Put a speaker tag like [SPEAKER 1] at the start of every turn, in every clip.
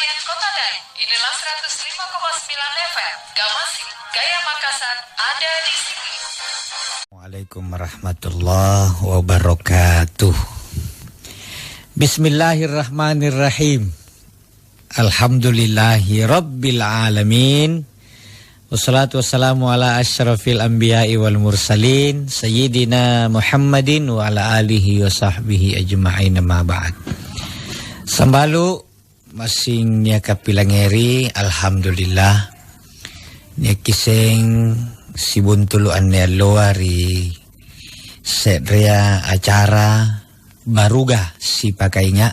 [SPEAKER 1] nelayan Kota Dan. Inilah 105,9 FM. Gamasi, Gaya Makassar ada di sini.
[SPEAKER 2] Assalamualaikum warahmatullahi wabarakatuh. Bismillahirrahmanirrahim. Alhamdulillahi rabbil alamin. Wassalatu wassalamu ala asyrafil anbiya'i wal mursalin Sayyidina Muhammadin wa ala alihi wa sahbihi ajma'in ma ba'd. Sambalu masing niya kapilangeri, alhamdulillah niya kiseng sibuntuluan niya luari setria acara baruga si pakainya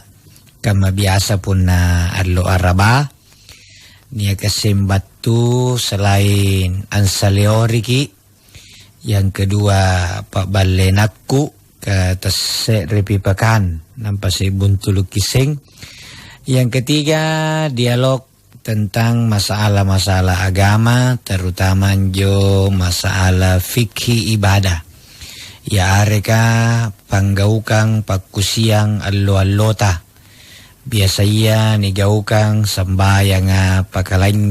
[SPEAKER 2] kama biasa pun na adlo araba niya kasembatu selain ansaleoriki, yang kedua Pak Balenakku ke tesek repipakan nampak si buntulu kiseng, yang ketiga dialog tentang masalah-masalah agama, terutama jo masalah fikih ibadah. Ya areka panggaukang pakusiang allo-allota. Biasa iya nigaukang sembayang pakalain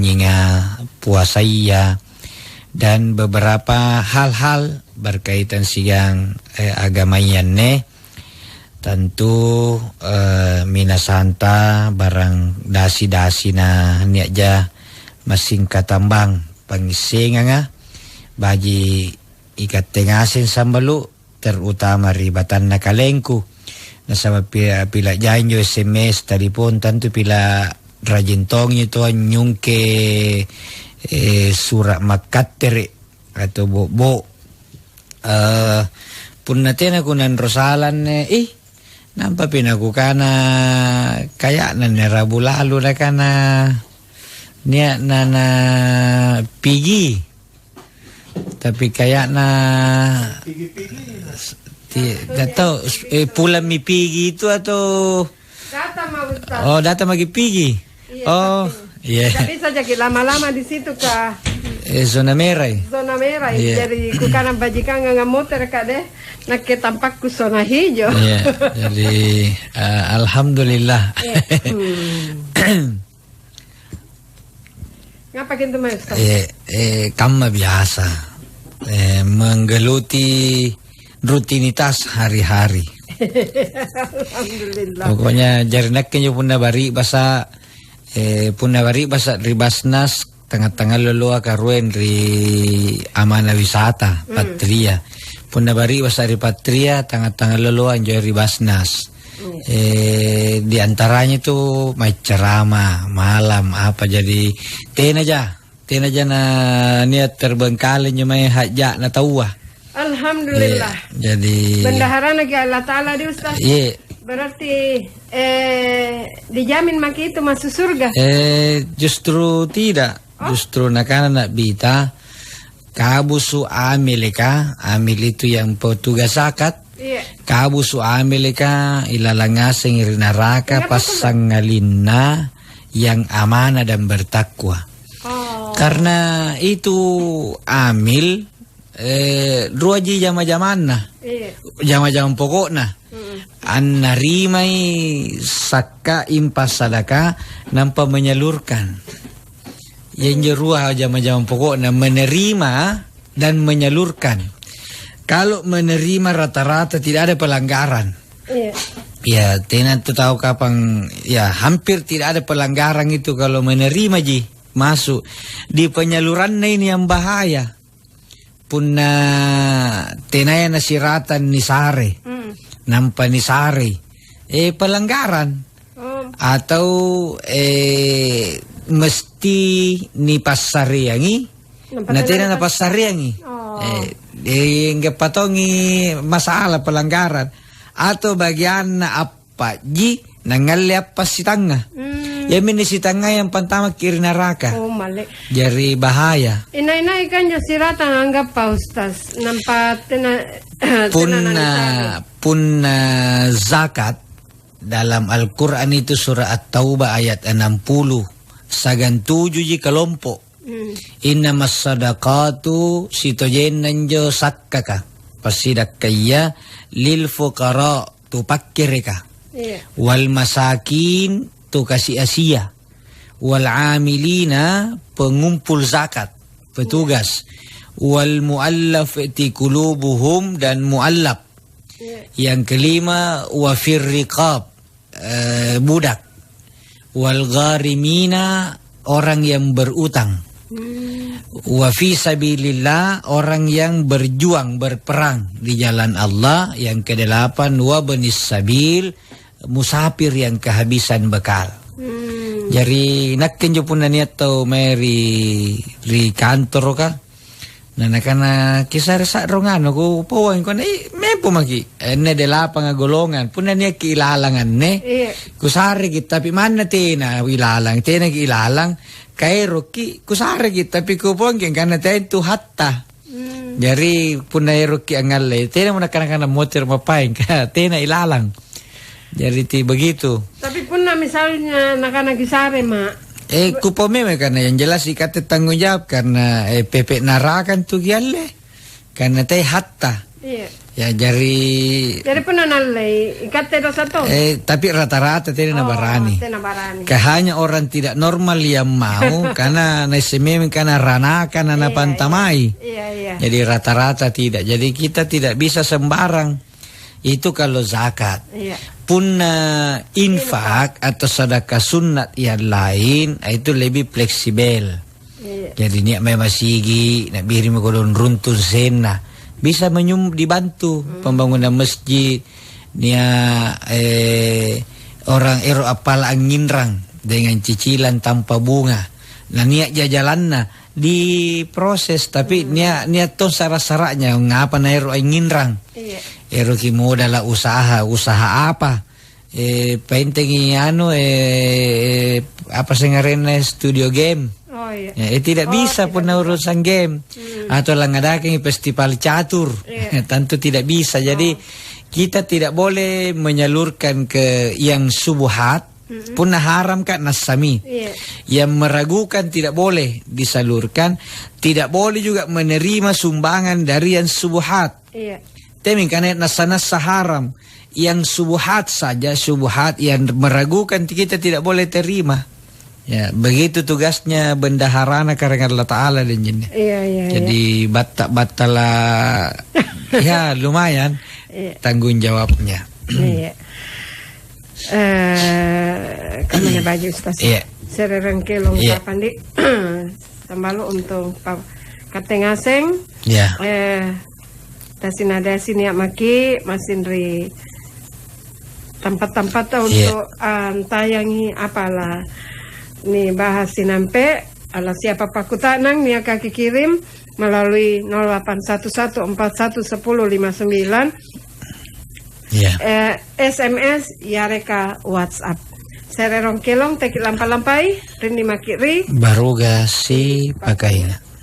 [SPEAKER 2] puasa iya, dan beberapa hal-hal berkaitan siang agama ne. Tentu minasanta barang dasi-dasi na niaja masing katambang pangisenga bagi ikat tengasin sambalu, terutama ribatan nakalengku nasama pila janjo SMS telepon, tentu pila rajintong itu nyungke surat makatere atau bo pun natin ako nan rosalan nampak pinaku kana kaya na Rabu lalu na kana niya na pigi, tapi kaya na tahu pulang mi pigi itu atau data magipigi. Iya.
[SPEAKER 3] Tapi saja lama-lama di situ ka
[SPEAKER 2] zona merah.
[SPEAKER 3] Zona merah. Jadi ku kanan bajikan nggak motor kade, nak tampakku zona hijau.
[SPEAKER 2] Iya. Jadi alhamdulillah.
[SPEAKER 3] Ngapa gitu mas?
[SPEAKER 2] Kama biasa menggeluti rutinitas hari-hari.
[SPEAKER 3] Alhamdulillah.
[SPEAKER 2] Pokoknya jarinak kenyo punna bari basa ribasnas tengah-tengah loloa karuen ri amana wisata Patria. Punna bari basa ri Patria tengah-tengah loloa enjoy ribasnas. Di antaranya itu ceramah malam apa, jadi tena aja na niat terbengkalai nyamai hajak na tauah.
[SPEAKER 3] Alhamdulillah.
[SPEAKER 2] Jadi
[SPEAKER 3] bendahara lagi Allah Ta'ala di Ustaz. Berarti dijamin maki itu masuk surga?
[SPEAKER 2] Justru tidak. Justru nak bita kabusu amilika, amil itu yang petugas zakat. Kabusu amilika ilalangaseng iri neraka pasangalina yang amanah dan bertakwa. Karena itu amil ruaji jama-jamanna, jama-jama pokokna an narimai saka impas sadaka nampak menyalurkan. Yang jerua jama-jama pokokna menerima dan menyalurkan. Kalau menerima rata-rata tidak ada pelanggaran. Ya, tenan tu tahu kapan, ya hampir tidak ada pelanggaran itu kalau menerima ji masuk. Di penyaluran ini yang bahaya. Punna tenaya nasiratan nisare, nampak nisare, pelanggaran, atau mesti ni pasariangi, natena na pasariangi, enggak patongi masalah pelanggaran, atau bagian apa ji nangali apa si tangga. Yamin si tangga yang pertama kiri neraka. Jadi bahaya.
[SPEAKER 3] Inai kan siratan anggap pa Ustaz. Nampak
[SPEAKER 2] punna zakat dalam Al-Quran itu surah At-Taubah ayat 60. Sagan 7 ji kelompok. Innamas sadaqatu sitojen nanjo sakkaka. Pasidak kaya lil fuqara tu pakkirika. Wal masakin tu kasih Asia wal amilina pengumpul zakat, petugas, wal muallafati qulubuhum dan muallaf. Yang kelima wa fir riqab, budak, wal gharimina orang yang berutang, wa fi sabilillah orang yang berjuang berperang di jalan Allah. Yang kedelapan wa banis sabil musafir yang kehabisan bekal. Jadi nakken jo pun niat tau meri ri kantor ka. Nana kana kisar sa rongano ko powan ko mepo maki ene delapan golongan pun niat kilalangan ne. Kusare kita tapi mana tena wilalang tena kilalang kairo ki kusare kita tapi ko pon ken kana tentu hatta. Jadi pun nairo ki angale tena muna kana motor mapain ka tena ilalang. Jadi begitu.
[SPEAKER 3] Tapi pun misalnya nak kisare mak.
[SPEAKER 2] Kupome karena yang jelas ikatnya tanggung jawab karena PP narakan tuh giale karena teh hatta.
[SPEAKER 3] Iya.
[SPEAKER 2] Ya jadi
[SPEAKER 3] pun nalai ikatnya dosa tuh.
[SPEAKER 2] Tapi rata-rata teh nabarani. Hanya orang tidak normal yang mau karena nasemem karena ranakan anak pantamai.
[SPEAKER 3] Iya.
[SPEAKER 2] Jadi rata-rata tidak. Jadi kita tidak bisa sembarang. Itu kalau zakat.
[SPEAKER 3] Iya.
[SPEAKER 2] Pun infak atau sedekah sunat yang lain itu lebih fleksibel.
[SPEAKER 3] Iya.
[SPEAKER 2] Jadi niat masigi, nak birim kolon runtun sena bisa dibantu pembangunan masjid. Niat orang ero apal anginrang dengan cicilan tanpa bunga. Nah niat jajalanna diproses tapi niat ton syarat-syaratnya ngapa na ero anginrang.
[SPEAKER 3] Iya.
[SPEAKER 2] Ero ki modal usaha apa? Penting apa sih ngarena studio game.
[SPEAKER 3] Oh iya.
[SPEAKER 2] Tidak bisa pun urusan game. Atau lang ada festival catur. Tentu tidak bisa. Jadi kita tidak boleh menyalurkan ke yang subuhat. Punna haram kan nasami. Yang meragukan tidak boleh disalurkan. Tidak boleh juga menerima sumbangan dari yang subuhat. Tapi karena nasa haram. Yang subuhat saja, subuhat yang meragukan kita tidak boleh terima. Ya, begitu tugasnya bendaharana karena Allah Ta'ala dan jinnya.
[SPEAKER 3] Iya.
[SPEAKER 2] Jadi batak-batala ya lumayan tanggung jawabnya.
[SPEAKER 3] Iya. Kamana baju Ustaz.
[SPEAKER 2] Iya.
[SPEAKER 3] Sererengkelong kapandi. Tambalo untuk katengaseng.
[SPEAKER 2] Iya.
[SPEAKER 3] Dasin ya maki masin ri tempat-tempat untuk tayangi apalah nih bahas sinampe ala siapa pakutanang nih kaki kirim melalui 0811411059 SMS yareka WhatsApp sererong kelong teki lampai rini makiri
[SPEAKER 2] baru gasi pakai.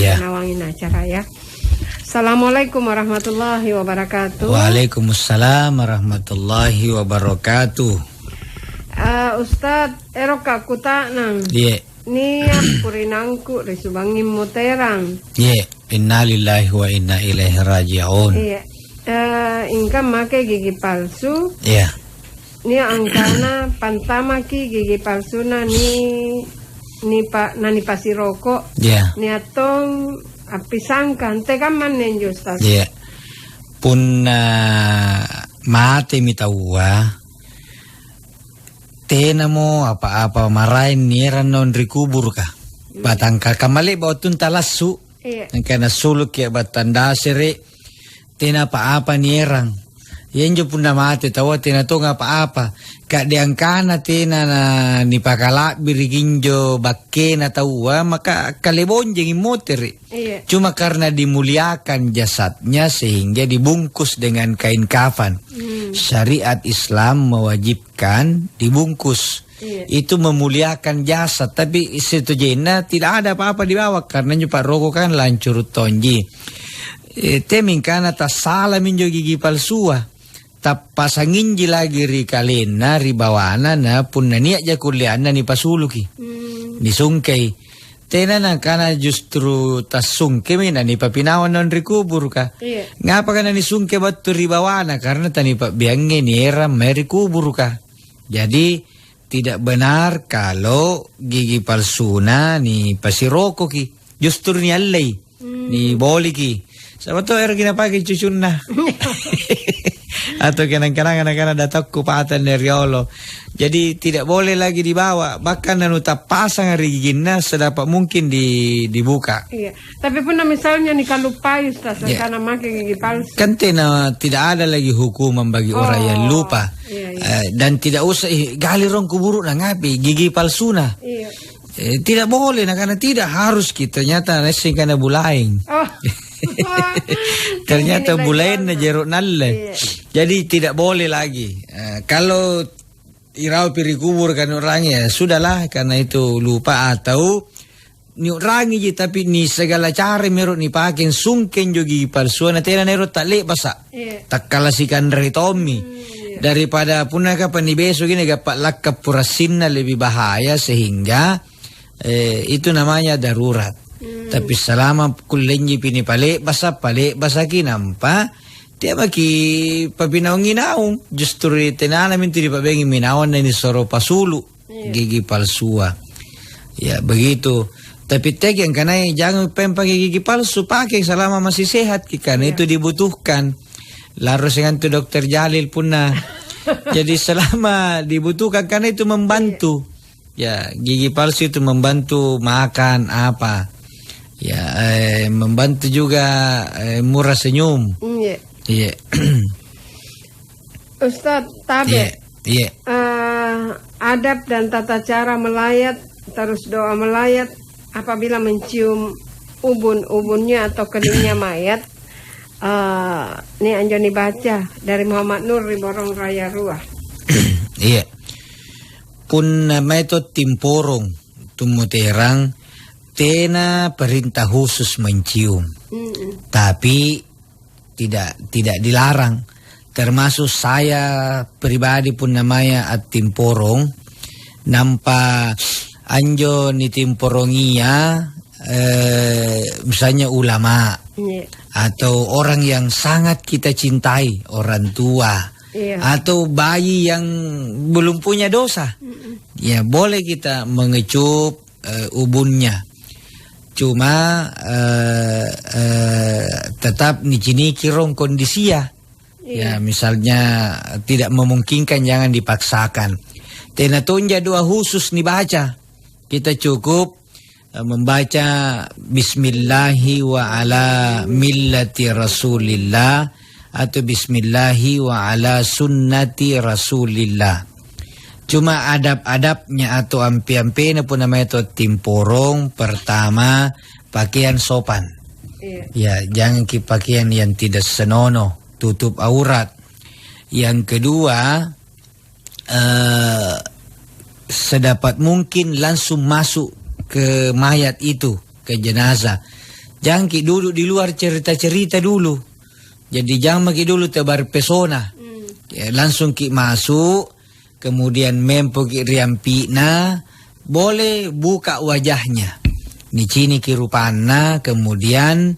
[SPEAKER 3] Nawangin acara ya. Assalamualaikum warahmatullahi wabarakatuh.
[SPEAKER 2] Waalaikumsalam warahmatullahi wabarakatuh.
[SPEAKER 3] Ustad eroka kuta nang.
[SPEAKER 2] Iya.
[SPEAKER 3] Ni purinangku risubangin mo terang.
[SPEAKER 2] Ye, innalillahi wa inna ilaihi raji'un.
[SPEAKER 3] Iya. Ingka make gigi palsu.
[SPEAKER 2] Iya.
[SPEAKER 3] Ni angkana pantama ki gigi palsu na ni pasiroko.
[SPEAKER 2] Iya.
[SPEAKER 3] Ni atong apisangkan te kaman nen justas.
[SPEAKER 2] Iya. Pun mate mitawa. Tena mo apa-apa marahin nieran non rikubur ka. Batangka kamali bautun talasu.
[SPEAKER 3] Iya.
[SPEAKER 2] Karena suluk ya batanda sere. Tena apa-apa nierang. Yan jo pun mate tawa tena to apa-apa. Kak diangkana tena na nipakala biriginjo bakke na tawa maka kalebon jeng motor.
[SPEAKER 3] Iya.
[SPEAKER 2] Cuma karena dimuliakan jasadnya sehingga dibungkus dengan kain kafan. Syariat Islam mewajibkan dibungkus.
[SPEAKER 3] Iya.
[SPEAKER 2] Itu memuliakan jasad. Tapi setujena tidak ada apa-apa di bawah karena nyoba rokok kan lancur tonji. Temin kana ta salah minjo gigi palsua. Tapasangin lagi ri kalena ri bawana na pun niat ja kuliana ni pasuluki. Disungkay. Tena na kana justru tasungke mina ni papinawan non rikubur ka.
[SPEAKER 3] Iya.
[SPEAKER 2] Ngapa kana ni sungke batu ri bawana karena tani pa biangnya ni era meri kubur ka. Jadi tidak benar kalau gigi palsuna ni pasiroko ki. Justru ni alay. Ni boli ki. Sabato era kinapake cucun na. Atau kadang-kadang anak-anak datang kupatan dari Allah. Jadi tidak boleh lagi dibawa. Bahkan tak pasang hari gigina sedapat mungkin dibuka.
[SPEAKER 3] Iya. Tapi pun misalnya nih kalau lupa Ustaz karena pakai gigi palsu.
[SPEAKER 2] Kan tidak ada lagi hukuman bagi orang yang lupa.
[SPEAKER 3] Iya.
[SPEAKER 2] Dan tidak usah gali rong kuburu na ngapi gigi palsu na.
[SPEAKER 3] Iya.
[SPEAKER 2] Tidak boleh karena tidak harus kita ternyata nasi karena bulaing.
[SPEAKER 3] Oh.
[SPEAKER 2] Ternyata bulain na jeruk nalle.
[SPEAKER 3] Iya.
[SPEAKER 2] Jadi tidak boleh lagi. Kalau irau piri kubur kan orangnya sudahlah karena itu lupa atau ni orangi je tapi ni segala cara merot ni pakin sungken jogi palsuana tena nero tak le basa.
[SPEAKER 3] Iya.
[SPEAKER 2] Tak kalasikan dari Tommy. Daripada punah kapan ni besok ini gapak lakap purasinna lebih bahaya sehingga itu namanya darurat. Tapi selama kulenji pini pale basa kinampa dia bagi papinaong ginaong justru tenana mintu di pabengi minawan na ni soro pasulu gigi palsua. Ya begitu. Tapi tek yang kanai jangan pakai gigi palsu pakai selama masih sehat karena itu dibutuhkan. Lalu dengan tu dokter Jalil punna. Jadi selama dibutuhkan karena itu membantu. Ya gigi palsu itu membantu makan apa. Ya, membantu juga murah senyum.
[SPEAKER 3] Iya.
[SPEAKER 2] Iya.
[SPEAKER 3] Ustaz, tabe.
[SPEAKER 2] Iya.
[SPEAKER 3] Adab dan tata cara melayat, terus doa melayat apabila mencium ubun-ubunnya atau keningnya mayat. Ini anjoni baca dari Muhammad Nur di Borong Raya Ruah.
[SPEAKER 2] Iya. Pun metode timporong tumuterang tena perintah khusus mencium. Tapi tidak dilarang. Termasuk saya pribadi pun namanya timporong. Nampak anjo ni timporongia misalnya ulama atau orang yang sangat kita cintai, orang tua. Atau bayi yang belum punya dosa. Ya boleh kita mengecup ubunnya. Cuma tetap niki rong kondisi ya. Ya misalnya tidak memungkinkan jangan dipaksakan. Tena tonja doa khusus dibaca. Kita cukup membaca Bismillahi wa ala millati Rasulillah atau Bismillahi wa ala sunnati Rasulillah. Cuma adab-adabnya atau ampi-ampina pun namanya itu timporong. Pertama, pakaian sopan. Ya, jangan pakaian yang tidak senonoh, tutup aurat. Yang kedua, sedapat mungkin langsung masuk ke mayat itu, ke jenazah. Jangan duduk di luar cerita-cerita dulu. Jadi jangan dulu tebar pesona. Ya, langsung masuk. Kemudian mempo ki riampina boleh buka wajahnya. Nicini kirupana, kemudian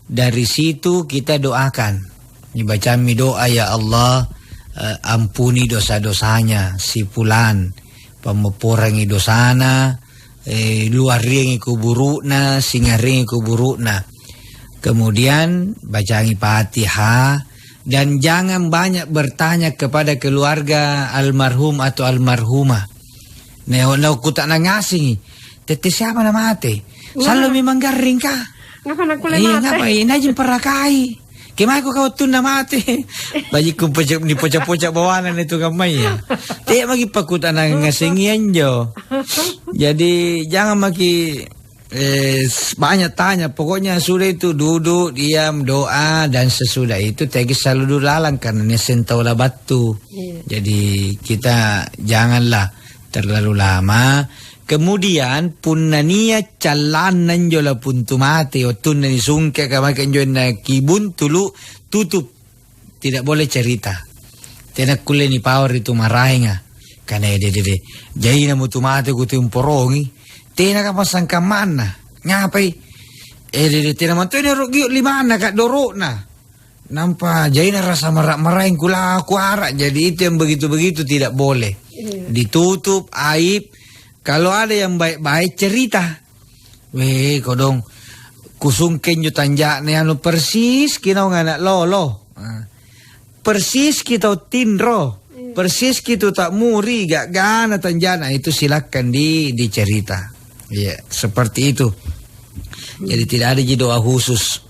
[SPEAKER 2] dari situ kita doakan. Dibaca mi doa, ya Allah, ampuni dosa-dosanya si fulan, pameporangi dosana, luaringi kuburukna, singaringi kuburukna. Kemudian bacangi Fatihah, dan jangan banyak bertanya kepada keluarga almarhum atau almarhumah. Nah, ku tak nangasing, tete siapa nama ate? Selalu memang garing kah?
[SPEAKER 3] Ngapa nak kulai mate?
[SPEAKER 2] Ngapain aja perakai? Kemana kau tun nama ate? Bagi ku ni pocak-pocak bawanan itu kamai ya. Tidak bagi pak ku tak nangasingian jo. Jadi jangan maki banyak tanya. Pokoknya sudah itu duduk, diam, doa, dan sesudah itu tegi selalu lalang karena ini sentaulah batu. Jadi kita janganlah terlalu lama. Kemudian punania calanan jola puntu mati o tunani sungke kamakan jona kibun tulu tutup. Tidak boleh cerita. Tidak kulen ni power itu marahinga. Karena dede jadi namu tu mati ku timporongi. Tidak kapasang kamana. Ngapai? Dede tidak mantu ini rugi limana kak dorokna. Nampak jadi rasa marahin kula kuara. Jadi itu yang begitu-begitu tidak boleh. Ditutup aib. Kalau ada yang baik-baik cerita. Weh, kodong kusungken yo tanjane anu persis kina nganak lolo. Persis kita tinro. Persis kita tak muri gak gana tanjana, itu silakan dicerita. Ya, seperti itu. Jadi tidak ada doa khusus.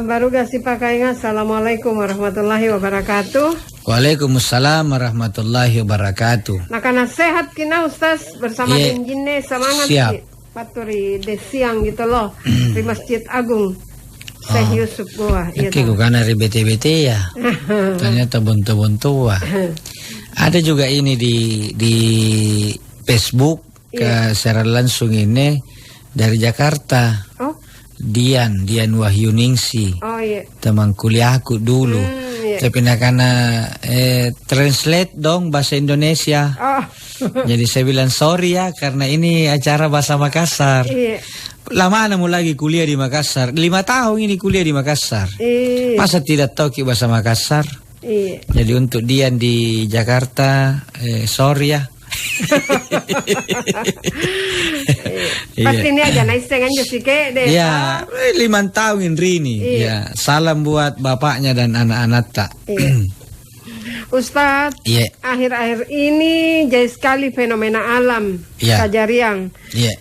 [SPEAKER 3] Baru kasih pakainya. Assalamualaikum warahmatullahi wabarakatuh.
[SPEAKER 2] Waalaikumsalam warahmatullahi wabarakatuh.
[SPEAKER 3] Nah, karena sehat kina Ustaz bersama Jinne semangat
[SPEAKER 2] siap.
[SPEAKER 3] Paturi de siang gitu loh di Masjid Agung Syekh Yusuf gua.
[SPEAKER 2] Oke, karena bete-bete ya. Ternyata bonto-bonto. Ada juga ini di Facebook secara langsung ini dari Jakarta.
[SPEAKER 3] Oh.
[SPEAKER 2] Dian Wahyuningsi.
[SPEAKER 3] Oh iya.
[SPEAKER 2] Teman kuliahku dulu. Tapi karena translate dong bahasa Indonesia.
[SPEAKER 3] Oh.
[SPEAKER 2] Jadi saya bilang sorry ya karena ini acara bahasa Makassar.
[SPEAKER 3] Iya.
[SPEAKER 2] Lama namu lagi kuliah di Makassar. 5 tahun ini kuliah di Makassar.
[SPEAKER 3] Iya.
[SPEAKER 2] Masa tidak tahu bahasa Makassar?
[SPEAKER 3] Iya.
[SPEAKER 2] Jadi untuk Dian di Jakarta, sorry ya.
[SPEAKER 3] Pasti ini aja naik setengah sih ke deh.
[SPEAKER 2] Ya, 5 tahun Rini. Ya, salam buat bapaknya dan anak-anak tak.
[SPEAKER 3] Ustadz, akhir-akhir ini jauh sekali fenomena alam Kajariang.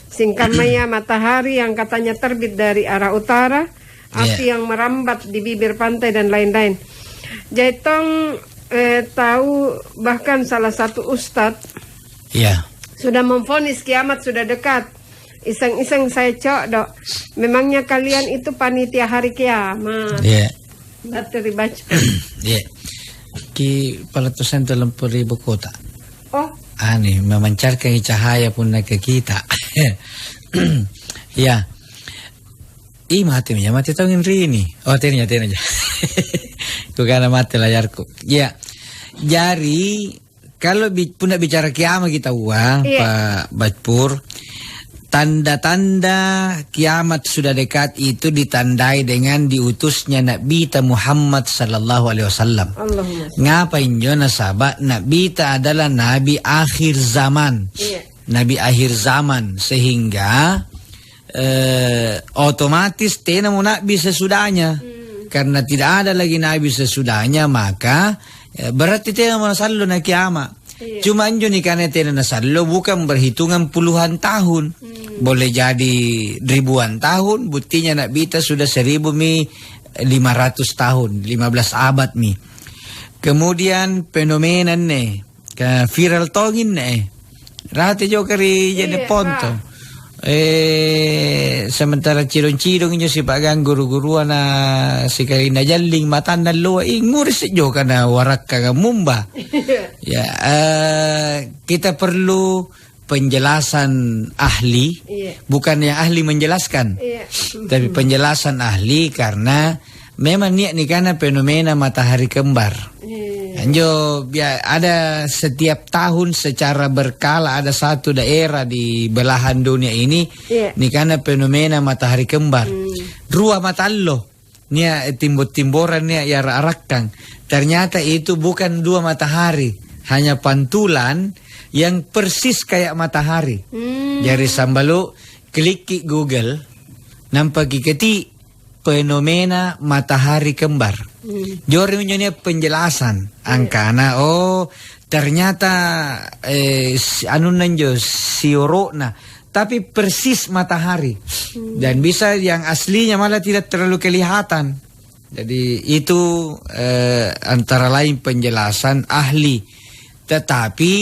[SPEAKER 3] Singkamaya matahari yang katanya terbit dari arah utara, api yang merambat di bibir pantai dan lain-lain. Jaitong tahu bahkan salah satu ustadz sudah memvonis kiamat sudah dekat. Iseng-iseng saya cok dok, memangnya kalian itu panitia hari kiamat? Bateri baca.
[SPEAKER 2] Ki pelatusan dalam 1000 kota.
[SPEAKER 3] Oh.
[SPEAKER 2] Aneh, memancarkan cahaya pun ke kita. Ya. Mati tahun ini. Oh, ternyata aja. Karena mati layarku. Ya. Jadi kalau pun bicara kiamat kita Pak Bajpur, tanda-tanda kiamat sudah dekat itu ditandai dengan diutusnya Nabi Muhammad sallallahu alaihi wasallam. Ngapain jo nasabah Nabi adalah nabi akhir zaman. Nabi akhir zaman sehingga otomatis tenamu nabi sesudahnya. Karena tidak ada lagi nabi sesudahnya, maka berarti tenamu nasallu na kiamat. Cuma anjo nih karena tenamu nasallu bukan berhitungan puluhan tahun. Boleh jadi ribuan tahun, buktinya Nabi kita sudah 1500 tahun, 15 abad nih. Kemudian fenomena nih, viral tongin nih, rati jo kari jadi ponto. Sementara cirong-cirong nyo si pagang guru-guruan na si karina jaling matan na luwa, nguris jo ka na warak ka mumba. Ya, kita perlu penjelasan ahli, bukan yang ahli menjelaskan, tapi penjelasan ahli karena memang niat nih karena fenomena matahari kembar. Anjo ada setiap tahun secara berkala ada satu daerah di belahan dunia ini nih karena fenomena matahari kembar. Rua matallo nia timbot-timboran nia ya arakang. Ternyata itu bukan dua matahari, hanya pantulan yang persis kayak matahari. Jadi sambalu klik Google nampak keti fenomena matahari kembar. Jori punya penjelasan angkana ternyata anu nanjo siorona tapi persis matahari dan bisa yang aslinya malah tidak terlalu kelihatan. Jadi itu antara lain penjelasan ahli. Tetapi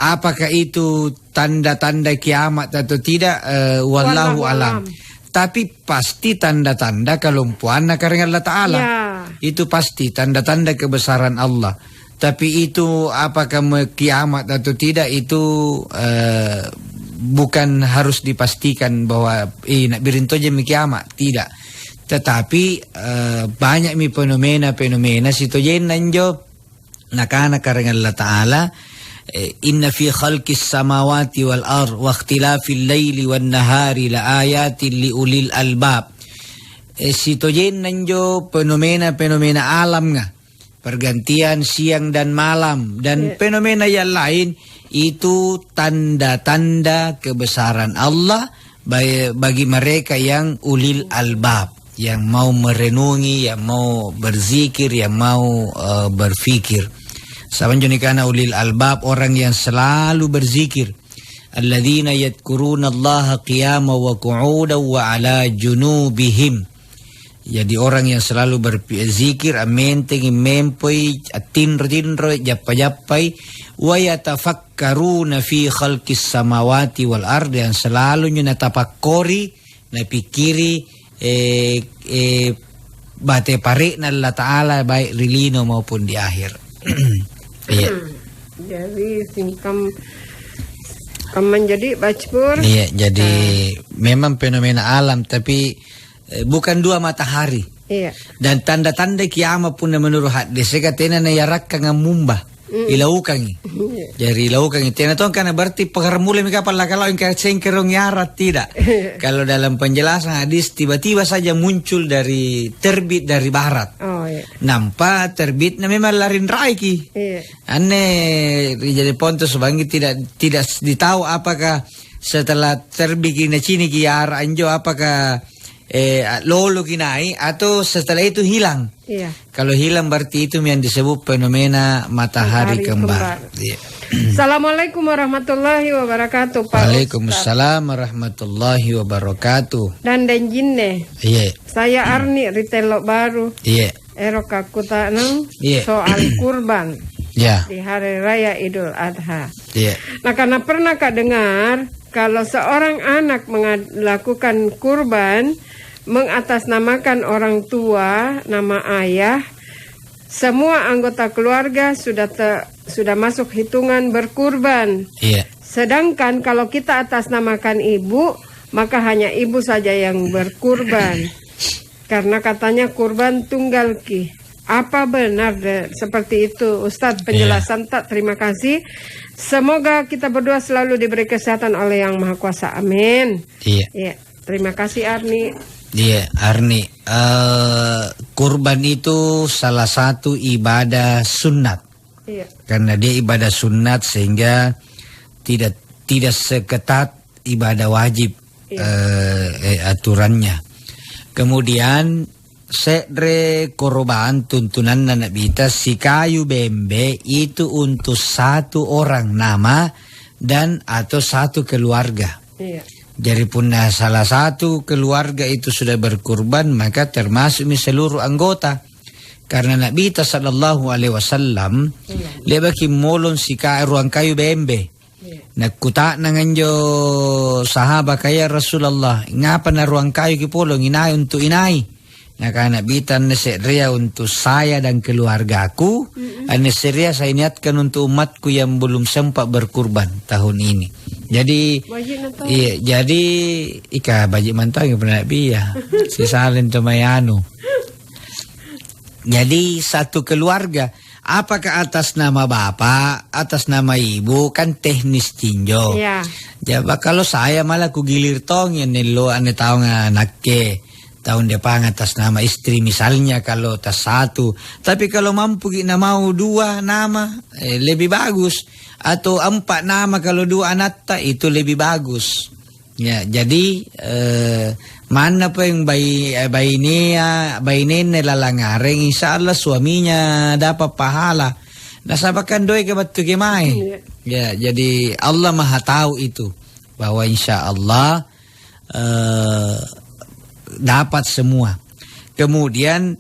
[SPEAKER 2] apakah itu tanda-tanda kiamat atau tidak, wallahu alam. Tapi pasti tanda-tanda kelumpuhan karena Allah Ta'ala. Itu pasti tanda-tanda kebesaran Allah. Tapi itu apakah kiamat atau tidak itu bukan harus dipastikan bahwa nak birinto aja kiamat. Tidak. Tetapi banyak fenomena situ jen nanjo nakana karena Allah Ta'ala. Inna fi khalqis samawati wal ard wa ikhtilafil laili wan nahari la ayatin li ulil albab. Situ jen nanjo fenomena alam nga. Pergantian siang dan malam dan fenomena yang lain itu tanda-tanda kebesaran Allah bagi mereka yang ulil albab, yang mau merenungi, yang mau berzikir, yang mau berfikir. Sabanjunikana ulil albab, orang yang selalu berzikir. Alladzina yadhkuruna Allaha qiyaman wa qu'udan wa ala junubihim. Jadi orang yang selalu berzikir, amenteng, mempoi, tinro, jappai, wa yatafakkaruna fi khalqis samawati wal ardi, yang selalu nyo natapakkori, napikiri, bate pare na Allah Ta'ala baik rilino maupun di akhir.
[SPEAKER 3] Jadi singkam menjadi bacpur.
[SPEAKER 2] Iya, jadi memang fenomena alam tapi bukan dua matahari.
[SPEAKER 3] Iya.
[SPEAKER 2] Dan tanda-tanda kiamat pun menurut hadis katanya na yarak kang mumbah. Ilaukangi. Jadi ilaukangi. Tena tuh karena berarti pengarmule mereka pala kalau engkau cengkerong yarat tidak. Kalau dalam penjelasan hadis tiba-tiba saja muncul dari terbit dari barat.
[SPEAKER 3] Oh iya.
[SPEAKER 2] Nampak terbitnya memang larin raiki.
[SPEAKER 3] Iya.
[SPEAKER 2] Aneh jadi pontos bangi tidak ditahu apakah setelah terbit kini cini kiara anjo apakah lolo kinai atau setelah itu hilang.
[SPEAKER 3] Iya.
[SPEAKER 2] Kalau hilang berarti itu yang disebut fenomena matahari kembar. Iya.
[SPEAKER 3] Assalamualaikum warahmatullahi wabarakatuh, Pak.
[SPEAKER 2] Waalaikumsalam warahmatullahi wabarakatuh.
[SPEAKER 3] Dan jinne.
[SPEAKER 2] Iya.
[SPEAKER 3] Saya Arni Ritelo Baru.
[SPEAKER 2] Iya.
[SPEAKER 3] Eroka Kutanang.
[SPEAKER 2] Iya.
[SPEAKER 3] Soal kurban.
[SPEAKER 2] Ya.
[SPEAKER 3] Di hari raya Idul Adha.
[SPEAKER 2] Iya.
[SPEAKER 3] Nah, karena pernah Kak dengar kalau seorang anak melakukan kurban, mengatasnamakan orang tua, nama ayah, semua anggota keluarga sudah masuk hitungan berkurban.
[SPEAKER 2] Iya.
[SPEAKER 3] Sedangkan kalau kita atasnamakan ibu, maka hanya ibu saja yang berkurban. Karena katanya kurban tunggal ki. Apa benar seperti itu, Ustadz? Penjelasan tak, terima kasih. Semoga kita berdua selalu diberi kesehatan oleh Yang Maha Kuasa. Amin.
[SPEAKER 2] Iya.
[SPEAKER 3] Iya. Terima kasih Arni.
[SPEAKER 2] Iya, Arni. Kurban itu salah satu ibadah sunat.
[SPEAKER 3] Iya.
[SPEAKER 2] Karena dia ibadah sunat sehingga tidak seketat ibadah wajib aturannya. Kemudian sedre korban tuntunan anak bita si kayu bembe itu untuk satu orang nama dan atau satu keluarga.
[SPEAKER 3] Iya.
[SPEAKER 2] Jadi punah salah satu keluarga itu sudah berkurban maka termasuk seluruh anggota. Karena Nabi sallallahu alaihi wasallam lebaki molon si ruang kayu bembe. Nagkuta nanganjo sahaba kaya Rasulullah. Ngapa na ruang kayu kipolong inay untuk inay. Nakanabitan na seriya untuk saya dan keluargaku. Ane seriya saya niatkan untuk umatku yang belum sempat berkurban tahun ini. Jadi iya, jadi ika bajik mantau yang pernah Nabi ya. Si salin tumayano. Jadi satu keluarga, apakah atas nama bapak, atas nama ibu, kan teknis tinjau.
[SPEAKER 3] Iya.
[SPEAKER 2] Jadi kalau saya malah kugilir tong yang nelo ane tahu anaknya tahun depan atas nama istri misalnya kalau tas satu. Tapi kalau mampu kita mau 2 nama lebih bagus, atau 4 nama kalau 2 anak itu lebih bagus. Ya, jadi mana pa yung bayi nene lalangareng, insya Allah suaminya dapat pahala. Nasabakan doy ke batu kemai. Ya, jadi Allah Maha tahu itu bahwa insya Allah dapat semua. Kemudian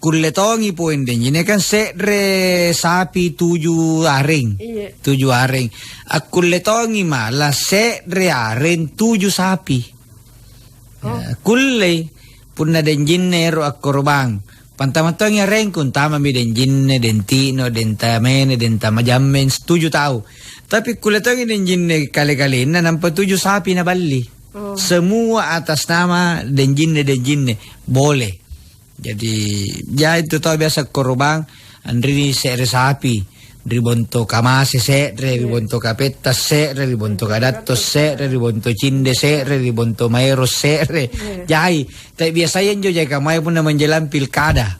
[SPEAKER 2] kuletongi poin den ini kan sekre sapi 7 aring.
[SPEAKER 3] Iya.
[SPEAKER 2] 7 aring. Aku letongi malah sekre aring 7 sapi. Ya, kulle punna den jinne ro akkorbang. Pantamatong ya rengkun tama mi den jinne den tino den tamene den tamajammen 7 tahu. Tapi kuletongi den jinne kali-kali na nampa 7 sapi na balli. Semua atas nama den jinne boleh. Jadi ya itu tahu biasa korban andri sekre sapi ribonto kamase sekre ribonto kapetta sekre ribonto kadatos sekre ribonto cinde sekre ribonto maero sekre jai. Tapi biasanya jo jai kamai pun menjelang pilkada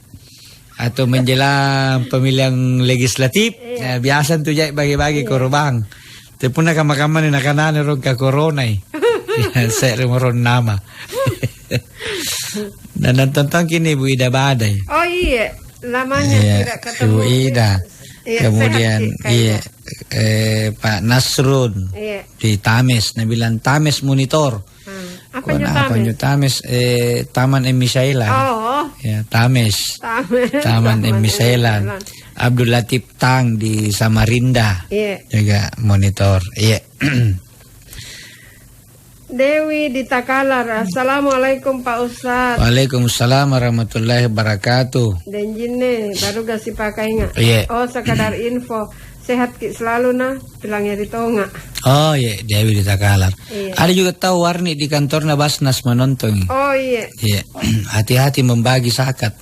[SPEAKER 2] atau menjelang pemilihan legislatif biasa tuh jai bagi-bagi korban. Tapi pun kamar-kamar ni nakanan ron ka corona sekre moron nama. Dan tentang kini Bu Ida Badai.
[SPEAKER 3] Oh iya, namanya tidak ketemu.
[SPEAKER 2] Bu Ida.
[SPEAKER 3] Iya,
[SPEAKER 2] kemudian Pak Nasrun di Tames, bilang Tames monitor.
[SPEAKER 3] Apa
[SPEAKER 2] New Tames? Taman M. Misailan.
[SPEAKER 3] Oh.
[SPEAKER 2] Ya, Tames. Taman M. Misailan. Abdul Latif Tang di Samarinda. Juga monitor. Iya.
[SPEAKER 3] Dewi di Takalar. Assalamualaikum Pak Ustadz.
[SPEAKER 2] Waalaikumsalam warahmatullahi wabarakatuh.
[SPEAKER 3] Dan jinne baru gak sih pakai nggak?
[SPEAKER 2] Iya.
[SPEAKER 3] Oh sekadar info. Sehat ki selalu nah. Bilangnya di Tonga.
[SPEAKER 2] Oh iya, Dewi di Takalar.
[SPEAKER 3] Iya.
[SPEAKER 2] Ada juga tahu Warni di kantornya Basnas menonton.
[SPEAKER 3] Oh iya.
[SPEAKER 2] Iya. Hati-hati membagi zakat.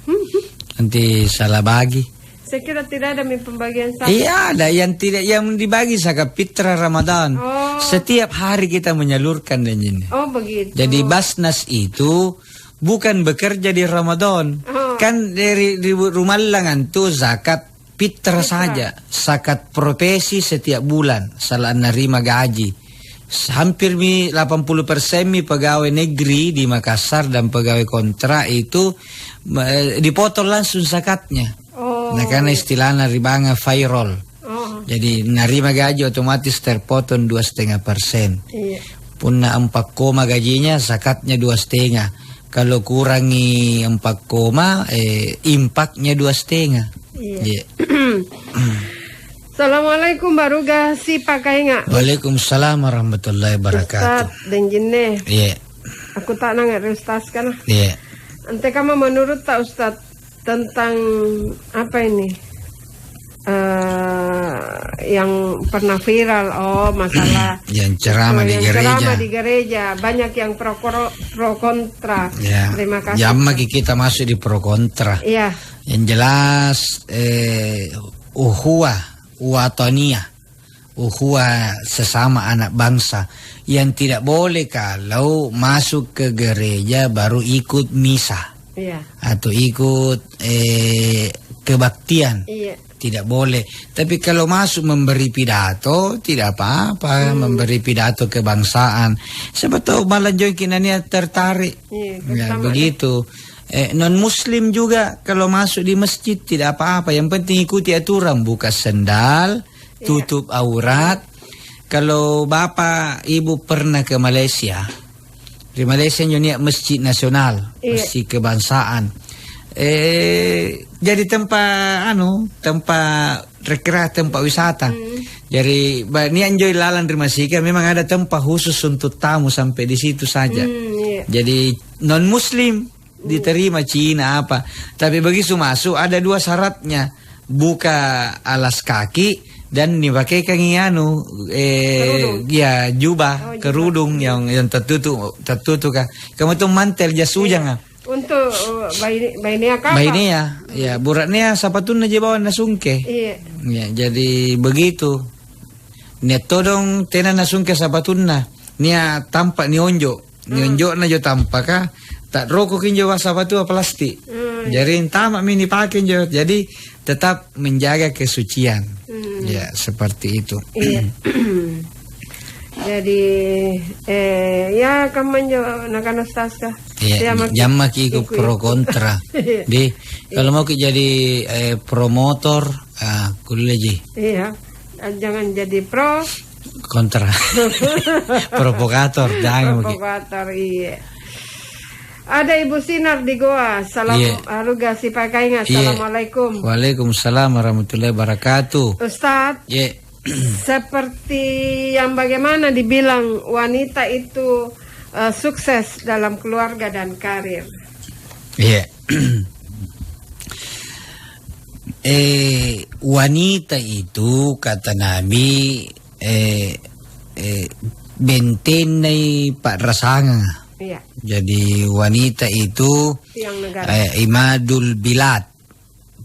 [SPEAKER 2] Nanti salah bagi.
[SPEAKER 3] Saya kira tidak ada pembagian zakat.
[SPEAKER 2] Iya, ada yang dibagi zakat fitrah Ramadan.
[SPEAKER 3] Oh.
[SPEAKER 2] Setiap hari kita menyalurkan dan ini.
[SPEAKER 3] Oh begitu.
[SPEAKER 2] Jadi Basnas itu bukan bekerja di Ramadan.
[SPEAKER 3] Oh.
[SPEAKER 2] Kan dari rumah langan tuh zakat fitrah saja. Zakat profesi setiap bulan. Salah nerima gaji. Hampir 80% pegawai negeri di Makassar dan pegawai kontrak itu dipotong langsung zakatnya.
[SPEAKER 3] Oh.
[SPEAKER 2] Nah karena istilahnya ribanya viral.
[SPEAKER 3] Oh.
[SPEAKER 2] Jadi nerima gaji otomatis terpotong 2,5%.
[SPEAKER 3] Iya.
[SPEAKER 2] Punna 4 koma gajinya zakatnya 2,5. Kalau kurangi 4 koma impaknya 2,5.
[SPEAKER 3] Iya. Assalamualaikum baruga si pakai nggak?
[SPEAKER 2] Waalaikumsalam warahmatullahi wabarakatuh.
[SPEAKER 3] Ustaz dan jinne.
[SPEAKER 2] Iya.
[SPEAKER 3] Aku tak nangak Ustaz kan?
[SPEAKER 2] Iya.
[SPEAKER 3] Ante kamu menurut tak Ustaz tentang apa ini? Yang pernah viral masalah
[SPEAKER 2] yang ceramah di gereja.
[SPEAKER 3] Ceramah di gereja banyak yang pro kontra.
[SPEAKER 2] Ya.
[SPEAKER 3] Terima kasih.
[SPEAKER 2] Jamma kita masuk di pro kontra.
[SPEAKER 3] Iya.
[SPEAKER 2] Yang jelas uhuwa sesama anak bangsa yang tidak boleh kalau masuk ke gereja baru ikut misa.
[SPEAKER 3] Iya.
[SPEAKER 2] Atau ikut kebaktian.
[SPEAKER 3] Iya.
[SPEAKER 2] Tidak boleh. Tapi kalau masuk memberi pidato tidak apa-apa. Memberi pidato kebangsaan. Siapa tahu malah join kinanya tertarik.
[SPEAKER 3] Iya,
[SPEAKER 2] begitu. Non muslim juga kalau masuk di masjid tidak apa-apa. Yang penting ikuti aturan, buka sendal, tutup aurat. Kalau bapak ibu pernah ke Malaysia, di Malaysia nyonya masjid nasional, masjid kebangsaan. Jadi tempat rekreasi, tempat wisata. Jadi ini enjoy lalan di masjid memang ada tempat khusus untuk tamu sampai di situ saja. Jadi non muslim diterima Cina apa. Tapi begitu masuk ada 2 syaratnya. Buka alas kaki dan dipakaikan jubah, kerudung yang tertutup kan. Kamu tuh mantel jas hujan
[SPEAKER 3] Untuk Bainia kakak.
[SPEAKER 2] Bainia, ya buratnya sapatun aja bawa nasungke.
[SPEAKER 3] Iya.
[SPEAKER 2] Ya, jadi begitu. Nia todong tena nasungke sapatunna. Nia tampak ni onjo na jo tampak ka. Tak rokok kinjo sapatu plastik. Jadi tamak mini pakai jo. Jadi tetap menjaga kesucian. Ya, seperti itu.
[SPEAKER 3] Iya. Jadi ya kamu jo nakanostas ka.
[SPEAKER 2] Iya, jamma ki ikut pro kontra. Di kalau mau jadi promotor, kuliah ji.
[SPEAKER 3] Iya. Jangan jadi pro
[SPEAKER 2] kontra. Provokator, jangan begitu.
[SPEAKER 3] Provokator, iya. Ada Ibu Sinar di Goa. Salam Aruga si Pakainga. Assalamualaikum.
[SPEAKER 2] Waalaikumsalam warahmatullahi wabarakatuh.
[SPEAKER 3] Ustadz, seperti yang bagaimana dibilang wanita itu sukses dalam keluarga dan karir.
[SPEAKER 2] Iya. Wanita itu kata Nabi bentenai Pak Rasanga.
[SPEAKER 3] Iya.
[SPEAKER 2] Jadi wanita itu imadul bilad,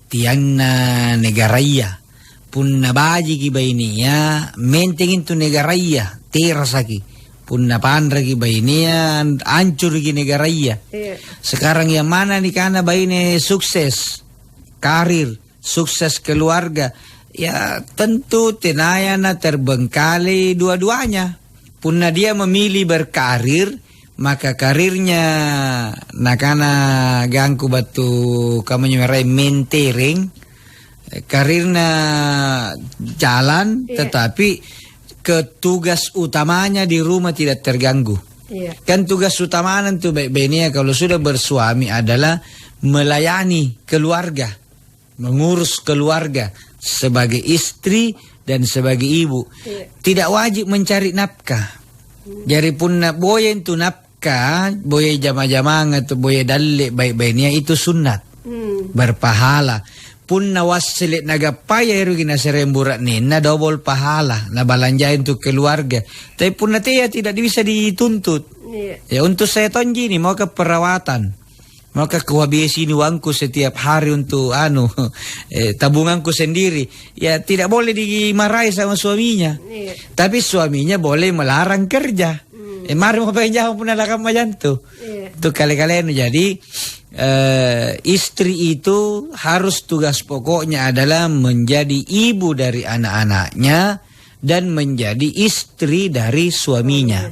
[SPEAKER 2] tiangna negaraya. Punna baji ki bainia, mentengin tu negaraya, terasaki. Punna pandra ki bainia, hancur ki negaraya.
[SPEAKER 3] Iya.
[SPEAKER 2] Sekarang yang mana nih karena baine sukses, karir, sukses keluarga. Ya tentu tenayana terbengkalai dua-duanya. Punna dia memilih berkarir, maka karirnya nakana gangku batu kamu nyerai mentereng, karirnya jalan, tetapi tugas utamanya di rumah tidak terganggu. Kan tugas utamanya itu baik-baiknya kalau sudah bersuami adalah melayani keluarga, mengurus keluarga sebagai istri dan sebagai ibu. Tidak wajib mencari nafkah. Jadi pun boye itu nafkah, boye jama-jamang atau boye dalle baik-baiknya itu sunat, berpahala. Pun nawasilit nagapaya irugina seremburat nina double pahala na balanjain untuk keluarga. Tapi pun nanti ya tidak bisa dituntut. Ya untuk saya tonji ini mau ke perawatan, mau ke kehabisi uangku setiap hari untuk tabunganku sendiri. Ya tidak boleh dimarahi sama suaminya. Tapi suaminya boleh melarang kerja. Mari mau penjauh pun ada kamu jantung. Itu kali-kalian jadi istri itu harus tugas pokoknya adalah menjadi ibu dari anak-anaknya dan menjadi istri dari suaminya.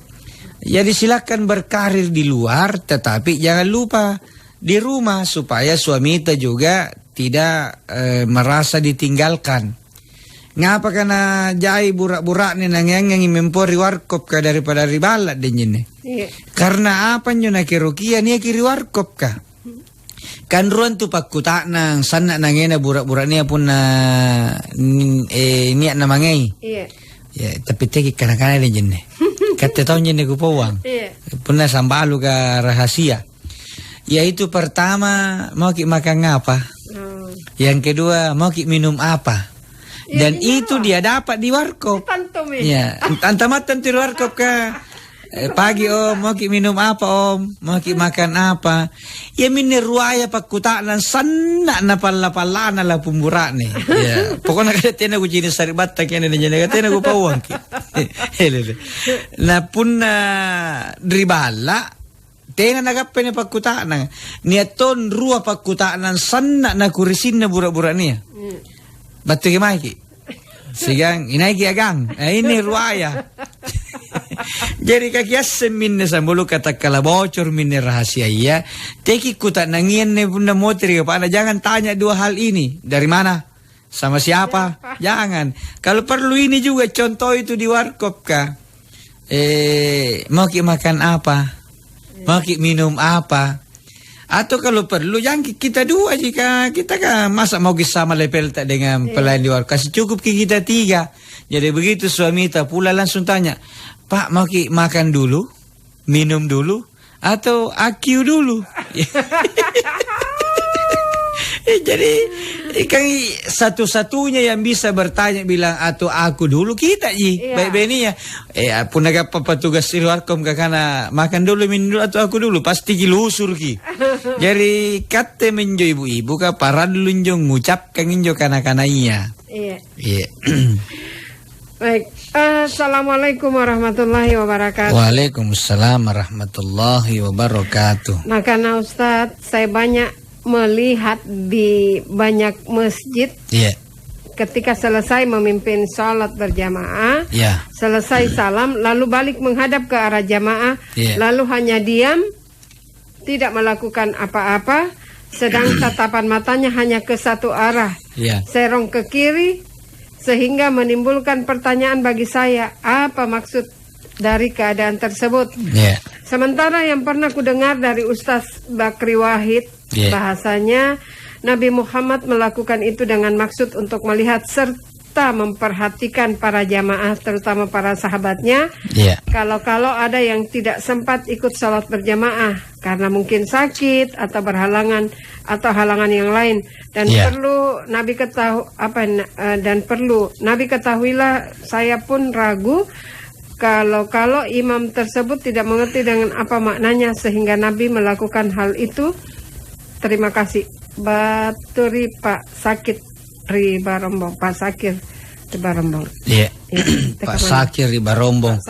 [SPEAKER 2] Jadi silakan berkarir di luar, tetapi jangan lupa di rumah supaya suami itu juga tidak merasa ditinggalkan. Ngapa karena jai burak-burak ni nangyang mempori warkop ka daripada ribalat din Karena apa nyo na kirukia niya kiri warkop ka. Kan ruan tu pakuta nang sana nangena burak-burak niya pun na niya na mangay. Ya, tapi teki kana-kana din Kata tahun ni kupawang. Pun na sambalu ka rahasia. Yaitu pertama mau ki makan apa? Yang kedua mau ki minum apa? Dan itu dia dapat di warkop. Ya, antamatan di warkop ka. Pagi om, mau ki minum apa om? Mau ki makan apa? Ya minir ruaya pakutaan sana na pala la pumburak ni. Ya, pokoknya kada tena ku jini saribat tak kena jene kada tena ku pawang ki. Na pun dribala tena nagape ni pakutaan. Niaton rua pakutaan sana na kurisin na burak-burak niya. Batu gimana ki? Sigang inaiki agang. Ini ruaya. Jadi kakias minne sambulu kata kala bocor minne rahasia iya. Teki kuta nangian ne bunda motri kepada jangan tanya dua hal ini. Dari mana? Sama siapa? Jangan. Kalau perlu ini juga contoh itu di warkop ka. Mau ki makan apa? Mau ki minum apa? Atau kalau perlu yang kita dua jika kita kan masa mau sama level tak dengan pelayan di warkop. Kasih cukup kita tiga. Jadi begitu suami tak pula langsung tanya, Pak mau ki makan dulu, minum dulu, atau akiu dulu? Jadi kan satu-satunya yang bisa bertanya bilang atau aku dulu kita baik-baik ini ya. Pun agak petugas Silwarkom karena makan dulu minum dulu atau aku dulu pasti kilusur ki. Jadi kate menjo ibu-ibu ka paran lunjong ngucapkan injo kana-kanainya. Iya.
[SPEAKER 3] Baik. Assalamualaikum warahmatullahi wabarakatuh.
[SPEAKER 2] Waalaikumsalam warahmatullahi wabarakatuh.
[SPEAKER 3] Nah, karena Ustadz, saya banyak melihat di banyak masjid ketika selesai memimpin sholat berjamaah, selesai salam, lalu balik menghadap ke arah jamaah, lalu hanya diam, tidak melakukan apa-apa, sedang tatapan matanya hanya ke satu arah, serong ke kiri, sehingga menimbulkan pertanyaan bagi saya, apa maksud dari keadaan tersebut? Sementara yang pernah ku dengar dari Ustaz Bakri Wahid, bahasanya Nabi Muhammad melakukan itu dengan maksud untuk melihat serta memperhatikan para jamaah, terutama para sahabatnya. Kalau ada yang tidak sempat ikut sholat berjamaah karena mungkin sakit atau berhalangan atau halangan yang lain, dan perlu Nabi ketahuilah, saya pun ragu kalau imam tersebut tidak mengerti dengan apa maknanya sehingga Nabi melakukan hal itu. Terima kasih. Baturi Pak Sakit Riba Rombong. Pak Sakir Riba Rombong.
[SPEAKER 2] Pak Sakir Riba Rombong.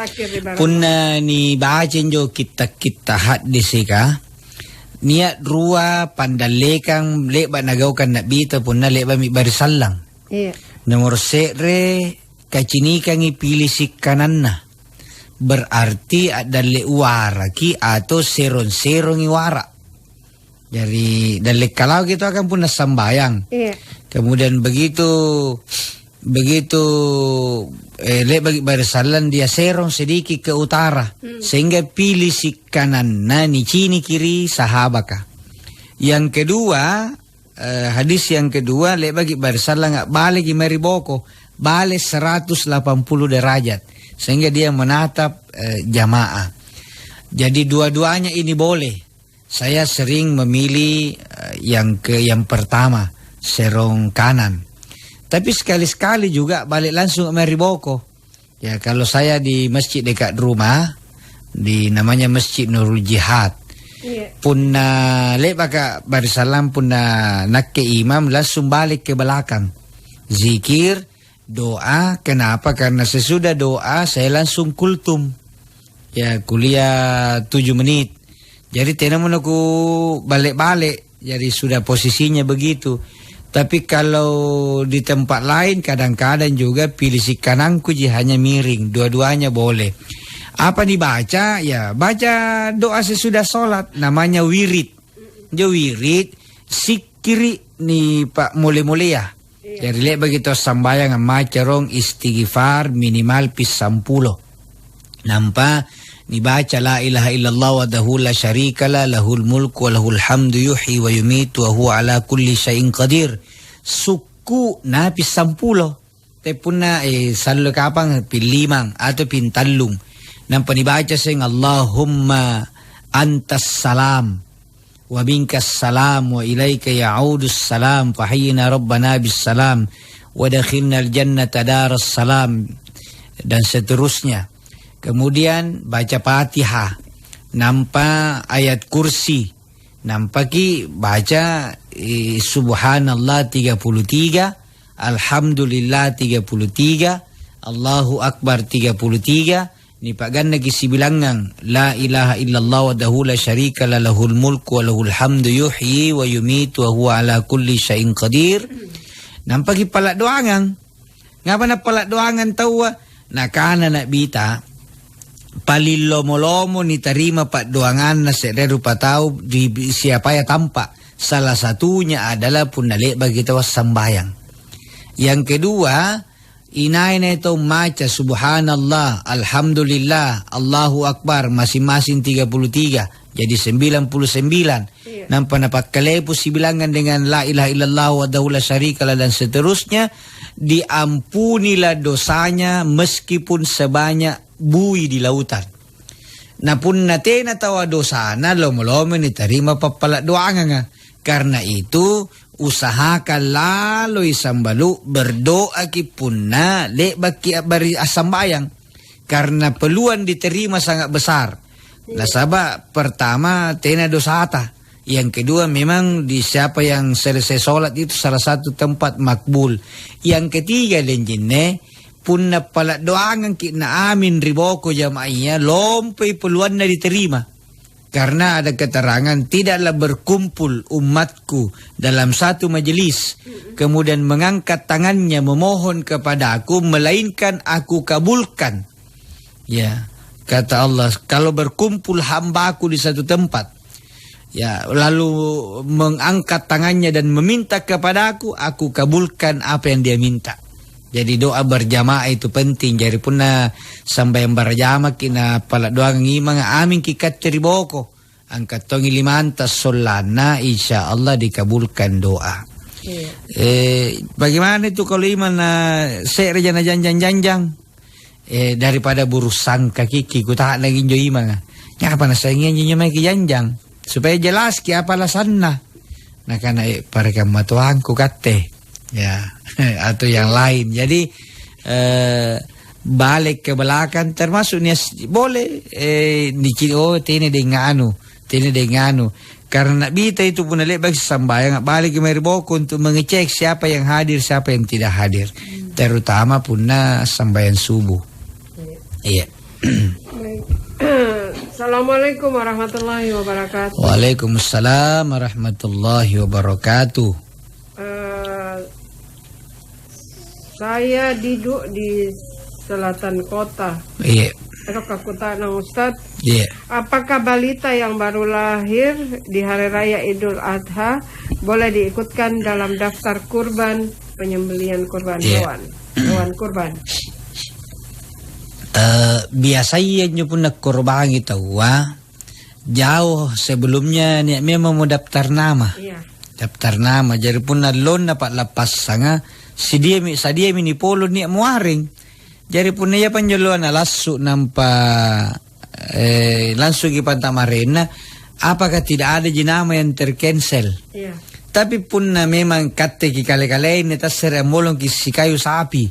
[SPEAKER 2] Punna ni bacen jo kita hadis ka. Niat rua pandalekang leba nagaukan nabi ta punna leba mi barisallang. Nomor sekre kacinikan ipilih si kananna. Berarti ada lewara ki atau seron-seron iwara. Dari kalau gitu akan punah sambayang. Kemudian begitu bagi barisalan dia serong sedikit ke utara, sehingga pilih si kanan ni cini kiri sahabaka. Yang kedua, hadis yang kedua bagi barisalan nggak balik mariboko, balik 180 derajat, sehingga dia menatap jamaah. Jadi dua-duanya ini boleh. Saya sering memilih yang pertama, serong kanan. Tapi sekali-sekali juga balik langsung ke mariboko. Ya, kalau saya di masjid dekat rumah, di namanya Masjid Nurul Jihad. Punna lebaka barisalam punna nak ke imam langsung balik ke belakang. Zikir, doa. Kenapa? Karena sesudah doa saya langsung kultum. Ya, kuliah 7 menit. Jadi tidak mau aku balik-balik. Jadi sudah posisinya begitu. Tapi kalau di tempat lain kadang-kadang juga pilih si kananku hanya miring. Dua-duanya boleh. Apa dibaca? Ya baca doa sesudah sholat. Namanya wirid. Jo wirid si kiri ni Pak mulai-mulai ya. Jadi lihat begitu sambayang macarong istighfar minimal pis 10. Nampak? Dibaca la ilaha illallah wahdahu la syarikalah lahul mulku wa lahul hamdu yuhyi wa yumitu wa huwa ala kulli syai'in qadir. Suku na pis 10. Te punna salo kapang pilimang atau pintalung. Nampa dibaca sing Allahumma antas salam wa minkas salam wa ilaika ya'udus salam fahayyina rabbana bis salam wa dakhilna al jannata daras salam, dan seterusnya. Kemudian baca Fatihah, nampak ayat kursi, nampaki baca subhanallah 33, alhamdulillah 33, Allahu akbar 33. Ni Pak Ganda kisi bilangan la ilaha illallah wahdahu la syarikalah lahul mulku wa lahul hamdu yuhyi wa yumitu wa huwa ala kulli syai'in qadir. Nampaki palak doangan. Ngapa na palak doangan tahu? Nakana nak bita palilomo-lomo ni terima pak doangan na rupa tahu di siapa ya tampak. Salah satunya adalah punalik bagi tawas sambayang. Yang kedua, inai na ito maca subhanallah, alhamdulillah, Allahu akbar masing-masing 33. Jadi 99. Nampak napak kalepu si bilangan dengan la ilaha illallah wahdahu la syarikalah dan seterusnya. Diampunilah dosanya meskipun sebanyak bui di lautan. Na pun natena tawa dosa na lomo-lomo ni terima papala doanga nga. Karena itu usahakan laloi sambalu berdoa ki punna le baki bari asambayang karena peluang diterima sangat besar. Nasaba pertama tena dosata, yang kedua memang di siapa yang selesai sholat itu salah satu tempat makbul, yang ketiga lenjine punna pala doangan ki na amin riboko jamaahnya lompai peluang na diterima. Karena ada keterangan tidaklah berkumpul umatku dalam satu majelis kemudian mengangkat tangannya memohon kepada aku melainkan aku kabulkan. Ya, kata Allah, kalau berkumpul hambaku di satu tempat, ya, lalu mengangkat tangannya dan meminta kepada aku kabulkan apa yang dia minta. Jadi doa berjamaah itu penting. Jadi punna sampai berjamaah kina pala doa ngimang amin kikat ceriboko. Angkat tongi limantas solana insya Allah dikabulkan doa. Bagaimana itu kalau iman serejana janjang daripada burusan kaki ku tak lagi jo iman. Ya apa nasa ingin nyamai ki janjang supaya jelas ki apa alasanna. Nah karena para kamatuangku kate. Ya, atau yang lain. Jadi balik ke belakang termasuk boleh dicino tini dengan karena bita itu pun bagi sambayang balik ke Meriboko untuk mengecek siapa yang hadir siapa yang tidak hadir, terutama punna sambayang subuh. Iya.
[SPEAKER 3] Assalamualaikum warahmatullahi wabarakatuh.
[SPEAKER 2] Waalaikumsalam warahmatullahi wabarakatuh.
[SPEAKER 3] Saya duduk di selatan kota.
[SPEAKER 2] Iya.
[SPEAKER 3] Kota nang Ustadz.
[SPEAKER 2] Iya.
[SPEAKER 3] Apakah balita yang baru lahir di hari raya Idul Adha boleh diikutkan dalam daftar kurban penyembelihan kurban hewan kurban?
[SPEAKER 2] Biasanya nyupun nak kurban itu jauh sebelumnya ni memang mau daftar nama. Iya. Daftar nama jadi pun lon dapat lepas sanga sadia mini polo ni muaring. Jadi pun ya panjoluan langsung nampak langsung di Pantamarena. Apakah tidak ada jenama yang tercancel? Iya. Tapi pun memang kate ki kale-kale ini tasera molong ki si kayu sapi.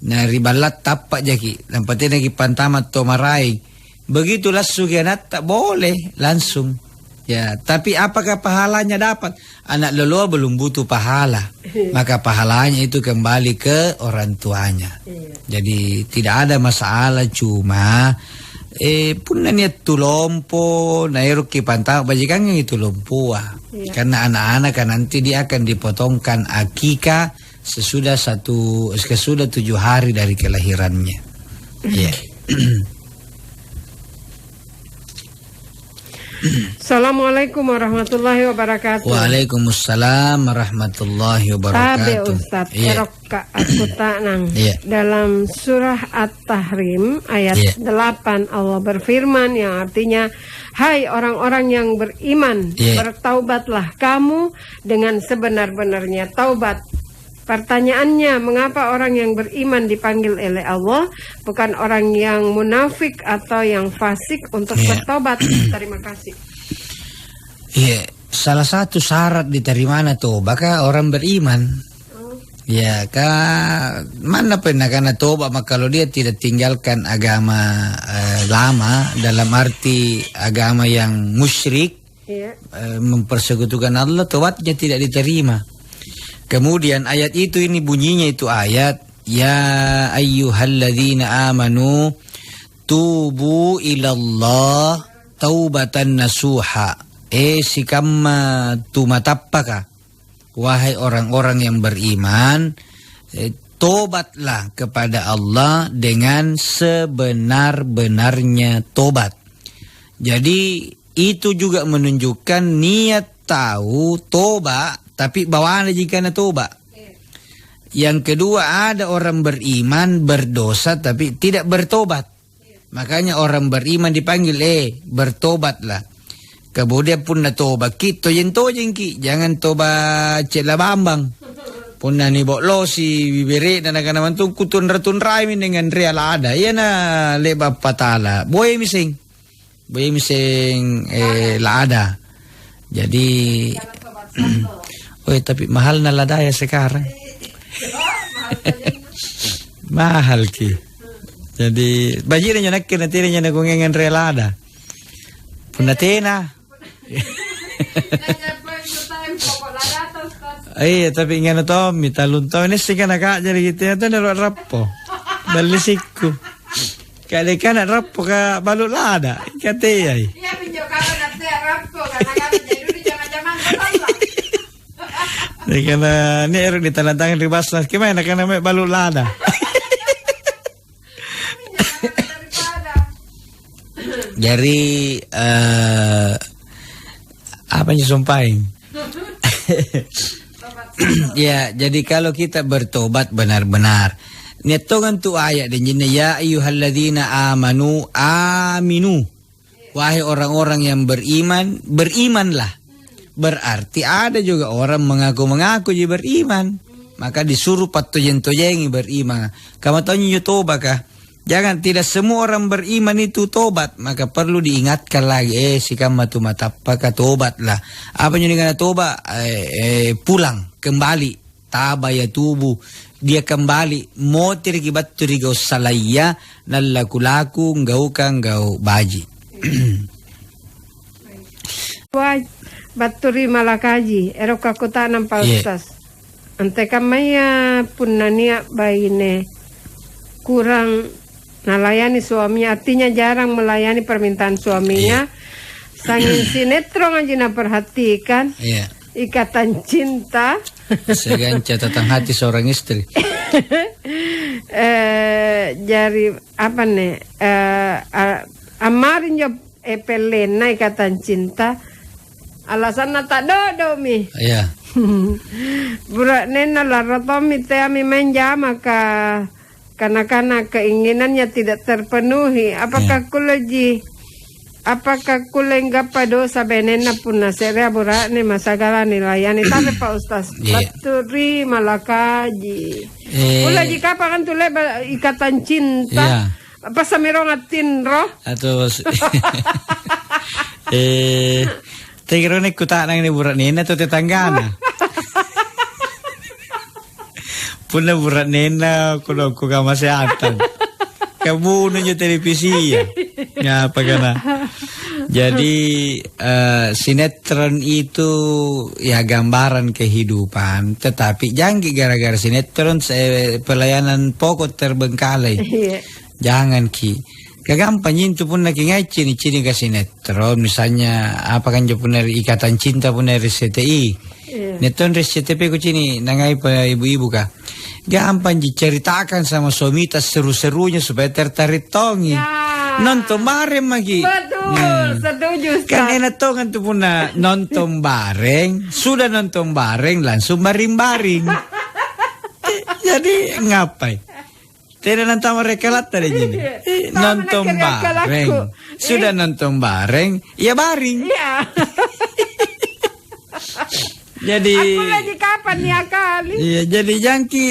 [SPEAKER 2] Na ribalat tapak jaki. Lampatnya ki Pantamat Tomarai. Begitu langsung anak tak boleh langsung. Ya, tapi apakah pahalanya dapat? Anak leluhur belum butuh pahala. Maka pahalanya itu kembali ke orang tuanya. Jadi tidak ada masalah, cuma punna niat tulompo nairo ki pantang bajikan yang itu lompua. Karena anak-anak kan nanti dia akan dipotongkan akikah sesudah 7 hari dari kelahirannya. Ya.
[SPEAKER 3] Assalamualaikum warahmatullahi wabarakatuh.
[SPEAKER 2] Waalaikumsalam warahmatullahi wabarakatuh.
[SPEAKER 3] Tabe Ustaz, eroka aku tanang. Dalam surah At-Tahrim ayat 8 Allah berfirman yang artinya, hai orang-orang yang beriman, bertaubatlah kamu dengan sebenar-benarnya taubat. Pertanyaannya, mengapa orang yang beriman dipanggil oleh Allah, bukan orang yang munafik atau yang fasik untuk bertobat? Terima kasih.
[SPEAKER 2] Iya, salah satu syarat diterimanya tobat orang beriman. Ya, mana pernah karena tobat, maka kalau dia tidak tinggalkan agama lama dalam arti agama yang musyrik, mempersekutukan Allah, tobatnya tidak diterima. Kemudian ayat itu ini bunyinya itu ayat ya ayyuhalladzina amanu tubu ilallah taubatan nasuha sikamma tumatappaka wahai orang-orang yang beriman tobatlah kepada Allah dengan sebenar-benarnya tobat. Jadi itu juga menunjukkan niat tahu tobat tapi bawaan jika na toba. Yang kedua ada orang beriman berdosa tapi tidak bertobat. Makanya orang beriman dipanggil bertobatlah. Kemudian pun na toba kita yen ki jangan toba cela bambang. Pun na ni boklo si bibere na naman tu kutun ratun raimin dengan real ada. Yan na leba patala. Boy mising la ada. Jadi tapi mahal na ladaya sekarang. Mahal ki. Jadi bajire nyo nakkin na tiri nyo nagungengan relada. Punatena. Ay, tapi ingano to, mitalun to. Ini sika nakajari gitu ya, to naro rapo. Balisik ko. Kali ka na rapo ka balulada. Ikate ay.
[SPEAKER 3] Iya, pinjau kapan nanti rapo, karena jadi dulu jangan-jangan kesalah.
[SPEAKER 2] Di kana, ni erok di talantangan di Basnas. Gimana ka na may balulada? Jadi, apa yang sumpahin? Ya, jadi kalau kita bertobat benar-benar, netongan tu ayat dan jinna ya ayyuhalladzina amanu aminu. Wahai orang-orang yang beriman, berimanlah. Berarti ada juga orang mengaku-mengaku jadi beriman, maka disuruh patojen-tojengi beriman. Kamu tahu nyo tobat kah? Jangan, tidak semua orang beriman itu tobat, maka perlu diingatkan lagi, si kamu tu matapaka tobatlah. Apa yang dengan tobat? Pulang, kembali, tabaya tubuh, dia kembali, motir kibat turigau salaya, nalaku-laku, ngau baji.
[SPEAKER 3] Wah, baturi malakaji, erok aku tanam paustas. Ante kamaya punania baine kurang melayani suaminya, artinya jarang melayani permintaan suaminya. Sangin sinetron aja na perhatikan. Ikatan cinta.
[SPEAKER 2] Segan catatan hati seorang istri.
[SPEAKER 3] Jadi apa nih? Amarin jo pelena ikatan cinta. Alasan nata dodo mi.
[SPEAKER 2] Iya.
[SPEAKER 3] Burak nena laratomi te ami menjama ka. Karena keinginannya tidak terpenuhi. Apakah kuleji? Apakah kulenggap dosa benena pun naserea burak nih masagala nilayani. Tapi Pak Ustaz, baturi malakaji. Kuleji kapan kan tule ikatan cinta? Apa samirong atin roh?
[SPEAKER 2] Atau tegro nih kutak nang ni burak nena atau tetanggana? Puna burat nena kalau aku gak masih atang. Kamu nunjuk televisi ya. Ya apa kana. Jadi sinetron itu ya gambaran kehidupan. Tetapi jangan gara-gara sinetron pelayanan pokok terbengkalai. Jangan ki. Gampang itu pun lagi ngai cini-cini ke sinetron. Misalnya apa kan pun dari ikatan cinta pun dari RCTI. Neton RCTP ku cini nangai pa ibu-ibu kah. Gampang diceritakan sama suami tas seru-serunya supaya tertarik tongi. Nonton bareng lagi.
[SPEAKER 3] Betul, setuju.
[SPEAKER 2] Kan enak tongan tuh puna nonton bareng. Sudah nonton bareng langsung baring-baring. Jadi ngapain? Tidak nonton mereka lat tadi gini. Nonton bareng. Sudah nonton bareng, ya baring.
[SPEAKER 3] Iya.
[SPEAKER 2] Jadi
[SPEAKER 3] aku lagi kapan ya kali?
[SPEAKER 2] Iya, jadi jangki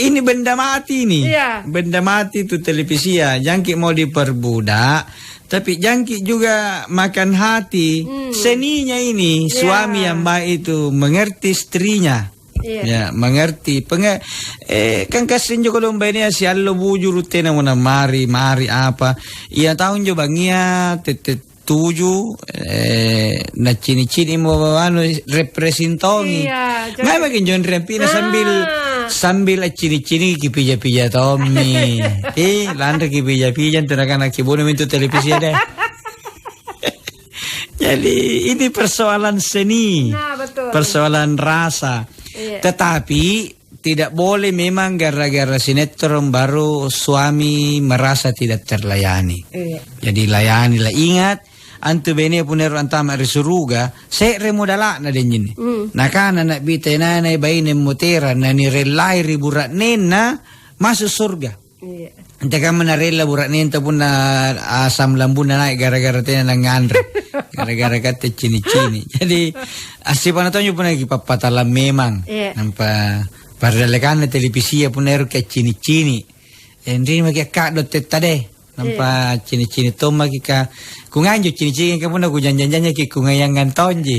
[SPEAKER 2] ini benda mati nih.
[SPEAKER 3] Iya.
[SPEAKER 2] Benda mati itu televisi ya. Jangki mau diperbudak, tapi jangki juga makan hati. Seninya ini suami yang baik itu mengerti istrinya. Ya, mengerti. Kan kasin juga lomba ini si allo bujur tena mana mari apa. Iya tahun juga bangia tujuh na cini-cini mo ano representongi. May makin John Rempina sambil cini-cini kipija-pija Tommy. Landra kipija-pija tenakan akibono mintu televisi deh. Jadi ini persoalan seni. Nah, betul. Persoalan rasa. Tetapi tidak boleh memang gara-gara sinetron baru suami merasa tidak terlayani. Jadi layanilah, ingat antu bene punero antama risuruga se remodala na din yun. Nakana na bitay na bayi ni mutera na nirelay riburat nena masuk surga. Ante ka manarela burat nenta pun na asam lambun na naik gara-gara tena nangandre. Gara-gara kata cini-cini. Jadi asipan na to nyo pun lagi papatalam memang. Nampa pardalekan na televisiya punero ka cini-cini. Hindi magkakadot teta de. nampa cini-cini toma kika kunganjo cini-cini kamu na kujanjanjanya ki kungayangan tonji.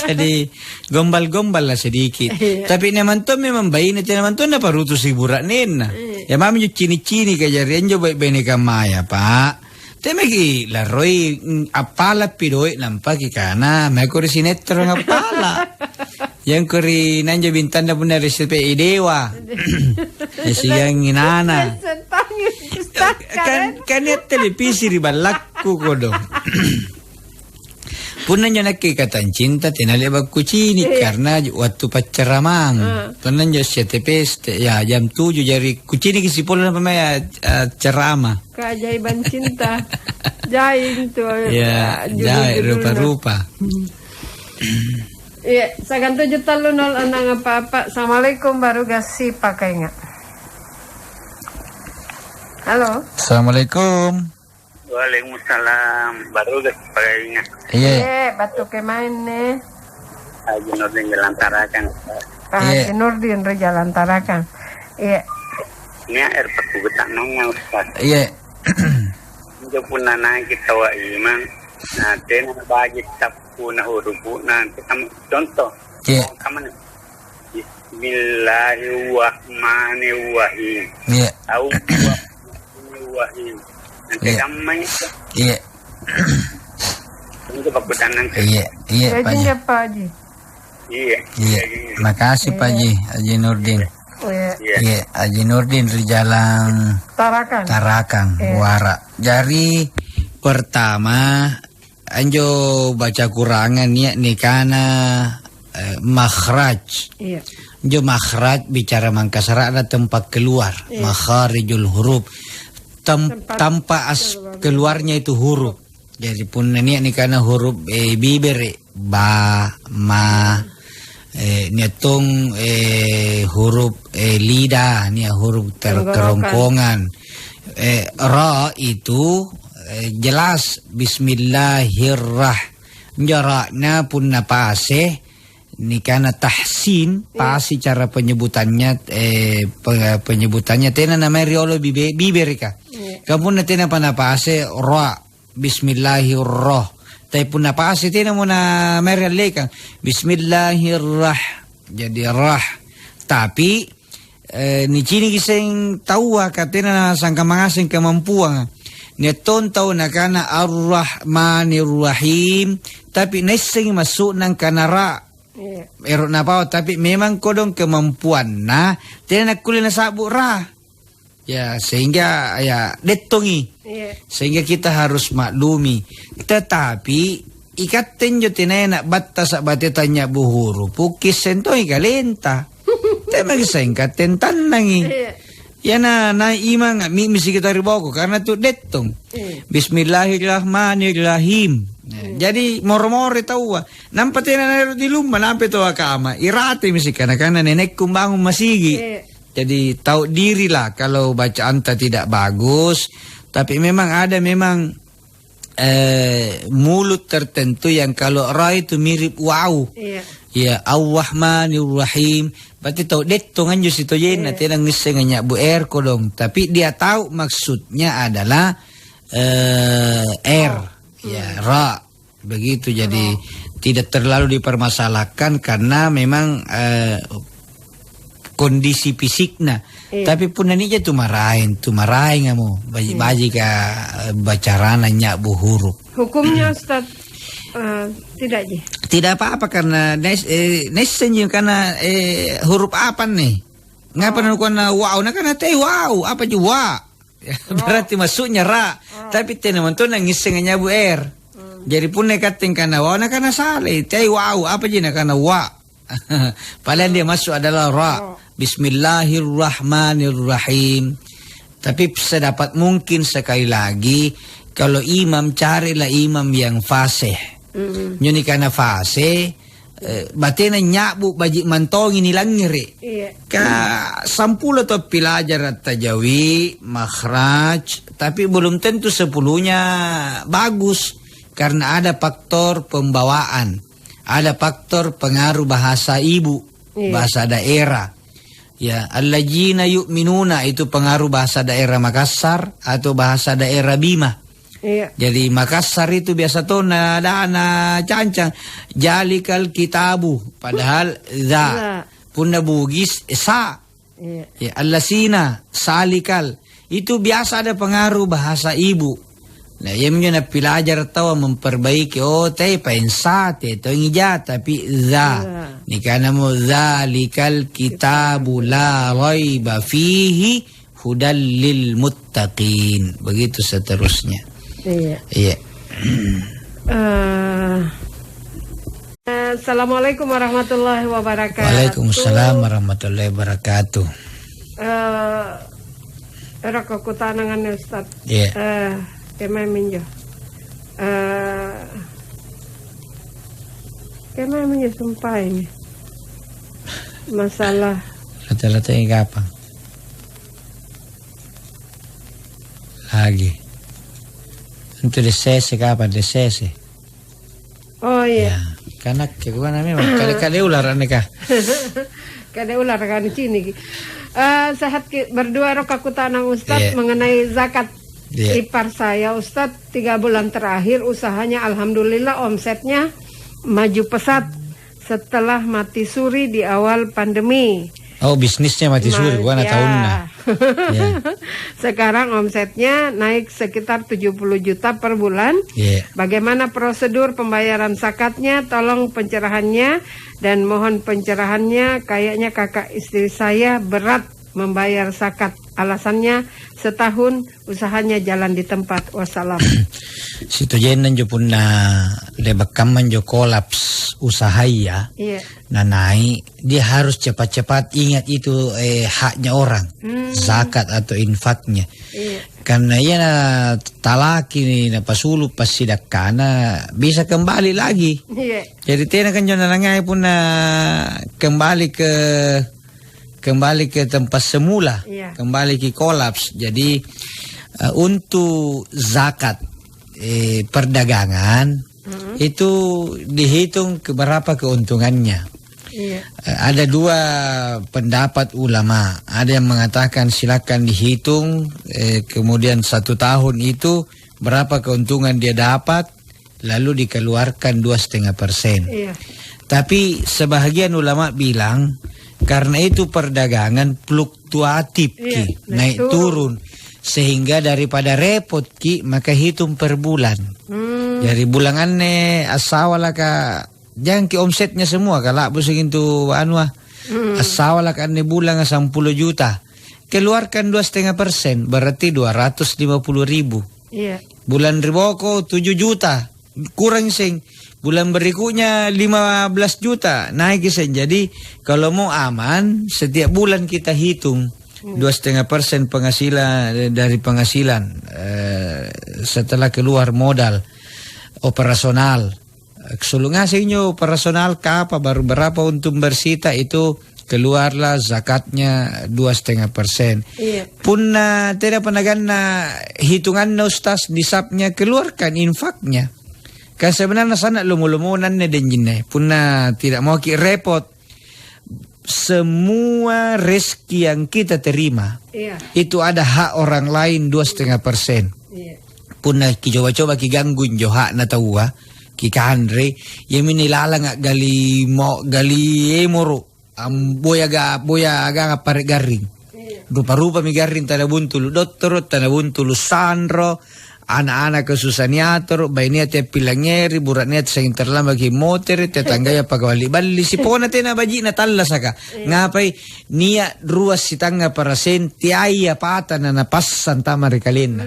[SPEAKER 2] Jadi gombal-gombal lah sedikit. Tapi naman to memang bayi na naman to na paruto sigura nena. Ya mami jo cini-cini kaya renjo baik-baik kamaya pak. Temegi laroi apala pidoi nampak kana makori sinetron apala. Yang kori nanja bintanda pun dari sepe idewa. Siang inana. Kan ya televisi ribalakku kodong. Punan nyo nakikatan cinta tinali bagkucini karena waktu pacaramang. Punan nyo 7 ya jam 7 jari kucini kisipolo na pamaya cerama.
[SPEAKER 3] Keajaiban cinta. Jaing tuh.
[SPEAKER 2] Ya, jaing rupa-rupa.
[SPEAKER 3] Iya, sagan 7 talun anang apa-apa. Assalamualaikum baru gasi pakai nggak? Halo.
[SPEAKER 2] Assalamualaikum.
[SPEAKER 4] Waalaikumsalam. Baru gak pakainya.
[SPEAKER 3] Iya, batu ke main nih.
[SPEAKER 4] Haji Nurdin Jalan Tarakan.
[SPEAKER 3] Haji Nurdin Jalan Tarakan. Iya.
[SPEAKER 4] Ini air paku betak nongnya Ustaz.
[SPEAKER 2] Iya.
[SPEAKER 4] Dia pun nana kita wa iman. Nah, tena bagi tapu na hurupu nanti kamu contoh.
[SPEAKER 2] Iya.
[SPEAKER 4] Kamu nih. Bismillahirrahmanirrahim.
[SPEAKER 2] Iya.
[SPEAKER 4] Bismillahirrahmanirrahim. Nanti kamu
[SPEAKER 2] Iya.
[SPEAKER 4] Ini kepakutan nanti.
[SPEAKER 2] Iya, iya Pak Haji.
[SPEAKER 3] Pak Haji.
[SPEAKER 4] Iya.
[SPEAKER 2] Iya. Makasih Pak Haji, Haji Nurdin.
[SPEAKER 3] Iya.
[SPEAKER 2] Iya, Haji Nurdin di Jalan Tarakan, Wara. Jadi pertama anjo baca kurangan ya nikana makhraj.
[SPEAKER 3] Iya.
[SPEAKER 2] Jo makhraj bicara mangkasara ada tempat keluar, makharijul huruf. Tanpa keluarnya itu huruf. Jadi pun ini karena huruf bibir ba ma niatong huruf lidah ni huruf kerongkongan. Ra itu jelas bismillahirrahmanirrahim. Jaraknya pun napase ni karena tahsin pasti cara penyebutannya penyebutannya tena namanya riolo bibir ka. Kamu nanti napase ra bismillahirrahmanirrahim. Tapi pun napase tena mo na merelekang bismillahirrahmanirrahim. Jadi rah. Tapi ni cini kiseng tahu katena na sangka mangasing kemampuan. Ni tahu na kana ar-rahmanirrahim. Tapi neseng masuk nang kana ra. Erok na pa tapi memang kodong kemampuan na tena kulin na sabuk ra. Ya sehingga ya detongi. Sehingga kita harus maklumi. Tetapi ikaten jo tinena batta sa batetanya buhuru pukis sentoi kalenta. Tema kiseng katen tanangi. Ya na imang misi kita riboko karena tu detong. Bismillahirrahmanirrahim. Jadi moro-moro tahu nampak tena di lumba nampak to akama irate misi kana nenek kumbangun masigi. Jadi tahu dirilah kalau bacaan tidak bagus, tapi memang ada mulut tertentu yang kalau ra itu mirip wow. Ya Ar-Rahmanir-Rahim. Berarti tahu detong anjo situ jena tena ngisengnya bu er kodong, tapi dia tahu maksudnya adalah ya ra begitu. Jadi tidak terlalu dipermasalahkan karena memang kondisi fisiknya. Tapi pun ini aja tumarahin kamu baji ka bacarana nya bu huruf.
[SPEAKER 3] Hukumnya Ustaz tidak je.
[SPEAKER 2] Tidak apa-apa karena nesen karena huruf apa nih? Ngapa na wow na kana teh wow apa ju wa. Berarti maksudnya ra. Tapi teh naman to nangiseng nya bu er. Jadi pun nekating kana wa na kana sale teh wow apa je na kana wa. Padahal dia masuk adalah ra. Bismillahirrahmanirrahim. Tapi sedapat mungkin sekali lagi kalau imam carilah imam yang fasih. Nyuni kana fasih batena nyabu baji mantongi nilang ngiri. Ka 10 atau pelajar tajawi makhraj tapi belum tentu 10-nya bagus karena ada faktor pembawaan, ada faktor pengaruh bahasa ibu, bahasa daerah. Ya, alladzina yu'minuna itu pengaruh bahasa daerah Makassar atau bahasa daerah Bima.
[SPEAKER 3] Iya.
[SPEAKER 2] Jadi Makassar itu biasa tuh na cancang jalikal kitabu padahal za punna Bugis sa.
[SPEAKER 3] Iya.
[SPEAKER 2] Ya, allasina salikal itu biasa ada pengaruh bahasa ibu. Nah, yang na pelajar tahu memperbaiki pensate to ngija tapi za. Ni kana mo zalikal kitabu la raiba fihi hudal lil muttaqin. Begitu seterusnya.
[SPEAKER 3] Iya.
[SPEAKER 2] Iya.
[SPEAKER 3] Assalamualaikum warahmatullahi wabarakatuh.
[SPEAKER 2] Waalaikumsalam warahmatullahi wabarakatuh.
[SPEAKER 3] Era kekutanangan Ustaz.
[SPEAKER 2] Iya.
[SPEAKER 3] Kemai minjo. Kemai minjo sumpah ini. Masalah.
[SPEAKER 2] Lata-lata yang kapan? Lagi. Untuk desese kapan desese?
[SPEAKER 3] Oh iya.
[SPEAKER 2] Ya, karena kekuatan memang kali-kali ular aneka.
[SPEAKER 3] Kada ular kan sini. Sehat berdua rokakutanang Ustaz mengenai zakat. Ipar saya Ustadz 3 bulan terakhir usahanya alhamdulillah omsetnya maju pesat setelah mati suri di awal pandemi.
[SPEAKER 2] Oh, bisnisnya mati suri, bukan tahunnya. Ya.
[SPEAKER 3] Sekarang omsetnya naik sekitar 70 juta per bulan.
[SPEAKER 2] Yeah.
[SPEAKER 3] Bagaimana prosedur pembayaran zakatnya? Tolong pencerahannya dan mohon pencerahannya. Kayaknya kakak istri saya berat membayar zakat. Alasannya setahun usahanya jalan di tempat. Wassalam.
[SPEAKER 2] Situ jenan jo pun na lebakaman jo kolaps usahaya.
[SPEAKER 3] Iya.
[SPEAKER 2] Nah naik dia harus cepat-cepat ingat itu haknya orang, zakat atau infaknya.
[SPEAKER 3] Iya.
[SPEAKER 2] Karena ia na talaki ni na pasulu pasidakana bisa kembali lagi.
[SPEAKER 3] Iya.
[SPEAKER 2] Jadi tena kan jo nanangai pun na kembali ke tempat semula, kembali ke kolaps. Jadi untuk zakat perdagangan itu dihitung berapa keuntungannya. Ada 2 pendapat ulama. Ada yang mengatakan silakan dihitung kemudian 1 tahun itu berapa keuntungan dia dapat lalu dikeluarkan 2,5%. Tapi sebahagian ulama bilang karena itu perdagangan fluktuatif naik turun sehingga daripada repot maka hitung per bulan. Dari bulanannya asawala ka jangan ki omsetnya semua kalau busing itu asawala ka ne bulan 10 juta keluarkan 2,5% berarti 250.000. Bulan riboko 7 juta kurang sing. Bulan berikutnya 15 juta naik sen. Jadi kalau mau aman setiap bulan kita hitung 2,5% penghasilan dari penghasilan setelah keluar modal operasional. Sulung ngasihnya operasional apa baru berapa untuk bersita itu keluarlah zakatnya 2,5%. Punna tidak penagan hitungan Ustaz nisabnya keluarkan infaknya. Kan sebenarnya sana lumu-lumunan dan jinne punna tidak mau repot. Semua rezeki yang kita terima itu ada hak orang lain 2,5%. Punna ki coba-coba ki gangguin jo hak na tawa ki kandre yemi nilala nga gali emoro boya ga pare garing. Rupa-rupa mi garing tada buntulu dokter tada buntulu sandro. Anak-anak kesusaniator, bayinya te pilangeri, buratnya te sing terlama ki motor, te tanggaya pagawali-bali, si pona te na baji na talla saka. Ngapai, niya ruas si tangga para sen, tiaya pata na napasan tama rekalina.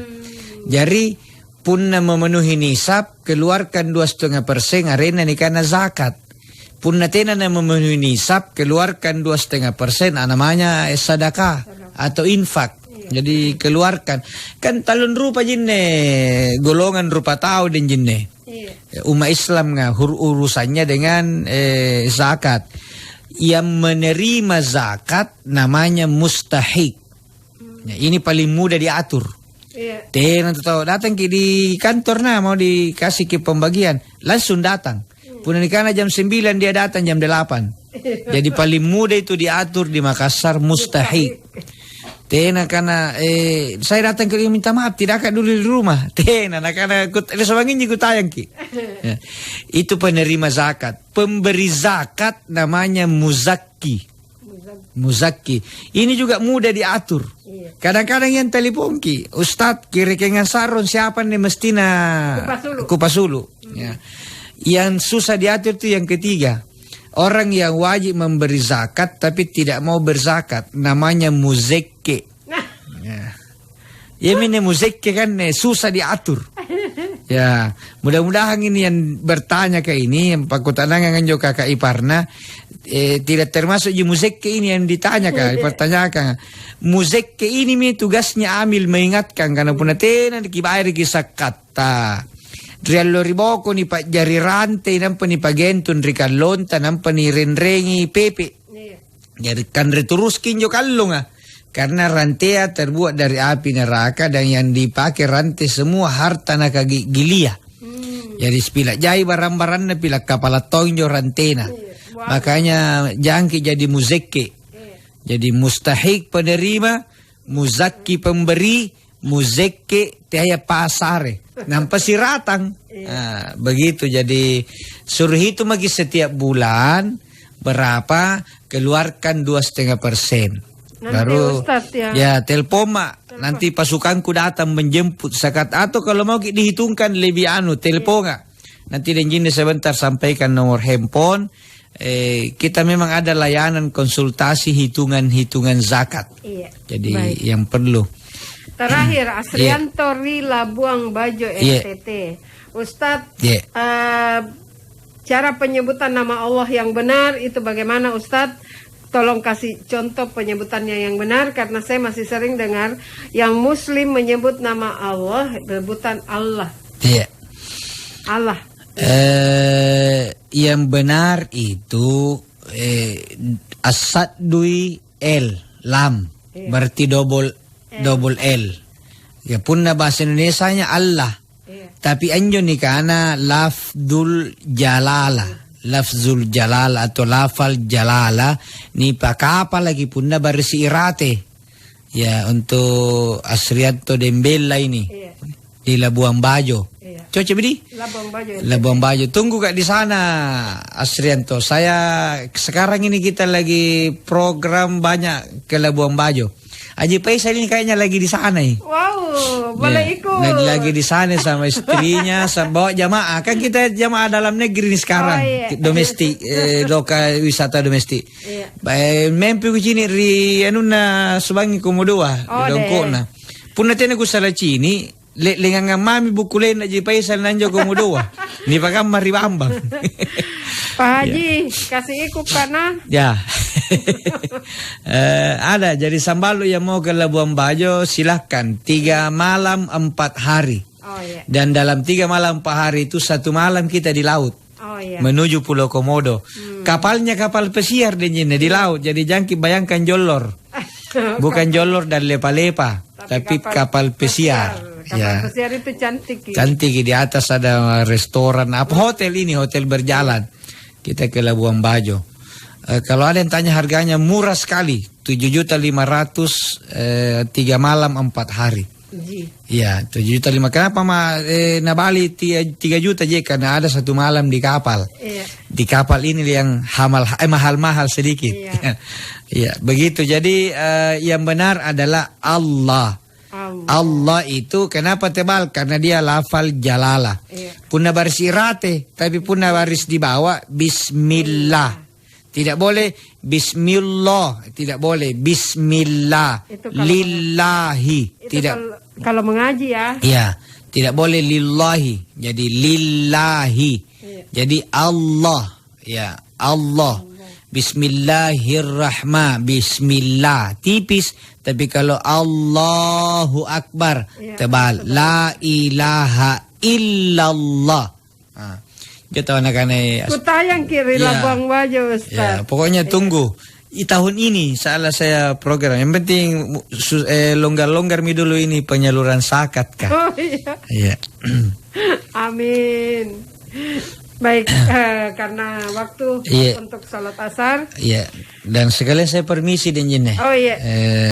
[SPEAKER 2] Jadi, pun na memenuhi nisab, keluarkan 2,5% arena ni kana zakat. Pun na tena na memenuhi nisab, keluarkan 2,5%, namanya sadakah atau infak. Jadi keluarkan kan talon rupa jinne golongan rupa tahu dan jinne umat Islam urusannya dengan zakat yang menerima zakat namanya mustahik. Ini paling mudah diatur. Nanti tahu datang di kantor mau dikasih ke pembagian langsung datang. Punan karena jam 9 dia datang jam 8. Jadi paling mudah itu diatur di Makassar mustahik. Tena karena saya datang ke dia minta maaf tidak akan dulu di rumah. Tena karena sebangin juga tayang ki. Ya. Itu penerima zakat. Pemberi zakat namanya muzakki. Muzakki. Ini juga mudah diatur. Kadang-kadang yang telepon ki, Ustadz kiri kengan saron siapa nih mestina Kupasulu. Ya. Yang susah diatur itu yang ketiga. Orang yang wajib memberi zakat tapi tidak mau berzakat namanya muzekke. Ya ini muzekke kan susah diatur. Ya, mudah-mudahan ini yang bertanya ke ini yang pakutanangan juga kakak iparna tidak termasuk di muzekke ini yang ditanya kak, pertanyakan. Muzekke ini tugasnya amil mengingatkan karena punah tena dikibayar kisah kata. Riallo riboko ni pak jari rantai nampa ni pagentun rikan lonta nampa ni renrengi pepe. Jadi kan returuskin jo kallong karena rantai terbuat dari api neraka dan yang dipakai rantai semua harta naka gilia. Jadi sepila jai barang-barang na pila kapala tonjo rantena. Makanya jangki jadi muzekke. Jadi mustahik penerima, muzakki pemberi, muzekke tiaya pasare. Nampak siratang. Nah, begitu jadi suruh hitung lagi setiap bulan berapa keluarkan 2,5%. Baru
[SPEAKER 3] Ustadz,
[SPEAKER 2] ya telepon mak nanti pasukanku datang menjemput zakat atau kalau mau dihitungkan lebih telepon nggak nanti dan sebentar sampaikan nomor handphone. Kita memang ada layanan konsultasi hitungan zakat. Jadi baik. Yang perlu.
[SPEAKER 3] Terakhir, Asrianto Ri Labuang Bajo NTT. Ustadz, cara penyebutan nama Allah yang benar itu bagaimana Ustadz? Tolong kasih contoh penyebutannya yang benar karena saya masih sering dengar yang Muslim menyebut nama Allah, sebutan Allah.
[SPEAKER 2] Iya.
[SPEAKER 3] Allah.
[SPEAKER 2] Yang benar itu asadui L lam berarti double L. Ya punna bahasa Indonesianya Allah. Tapi anjo nih karena lafzul jalala atau lafal jalala ni pakapa lagi punna barisi irate. Ya untuk Asrianto Dembella ini di Labuan Bajo. Coba bedi? Labuan Bajo. Tunggu kak di sana Asrianto. Saya sekarang ini kita lagi program banyak ke Labuan Bajo. Haji Faisal ini kayaknya lagi di sana
[SPEAKER 3] Wow, boleh ikut.
[SPEAKER 2] Lagi di sana sama istrinya, bawa jamaah. Kan kita jamaah dalam negeri ini sekarang, domestik, lokal wisata domestik. Mempi kucini ri anuna subangi komodua, dongkona. Punna tena ku salah cini, lengan mami bukulen Haji Faisal nanjo komodua. Ni pakam mari bambang.
[SPEAKER 3] Pak Haji, kasih ikut karena.
[SPEAKER 2] Ya. Ada jadi Sambalu yang mau ke Labuan Bajo silahkan 3 malam 4 hari. Dan dalam 3 malam 4 hari itu 1 malam kita di laut menuju Pulau Komodo. Kapalnya kapal pesiar di laut. Jadi jangan bayangkan jolor, bukan jolor dan lepa-lepa, tapi kapal pesiar.
[SPEAKER 3] Kapal pesiar itu cantik.
[SPEAKER 2] Cantik di atas ada restoran, hotel berjalan. Kita ke Labuan Bajo. Kalau ada yang tanya harganya murah sekali, 7.500.000 3 malam 4 hari. Iya, 7.500.000. Kenapa Nabali 3 juta aja karena ada 1 malam di kapal. Di kapal ini yang mahal-mahal sedikit. Iya, begitu. Jadi yang benar adalah Allah. Allah itu kenapa tebal? Karena dia lafal jalala. Punna baris irate, tapi punna baris di bawah Bismillah. Tidak boleh Bismillah, tidak boleh Bismillah. Lillahi. Tidak.
[SPEAKER 3] Kalau mengaji ya.
[SPEAKER 2] Iya, tidak boleh lillahi. Jadi lillahi. Jadi Allah. Ya, Allah. Bismillahirrahmanirrahim. Bismillah tipis, tapi kalau Allahu Akbar tebal. La ilaha illallah. Kita anak-anak
[SPEAKER 3] kutayang kiri Labuan Bajo Ustaz.
[SPEAKER 2] Pokoknya tunggu. Tahun ini salah saya program. Yang penting longgar-longgar mi dulu ini penyaluran zakat kah.
[SPEAKER 3] Iya. Amin. Baik, karena waktu
[SPEAKER 2] Iya.
[SPEAKER 3] untuk salat asar.
[SPEAKER 2] Iya, dan sekalian saya permisi dan jene.
[SPEAKER 3] Oh iya.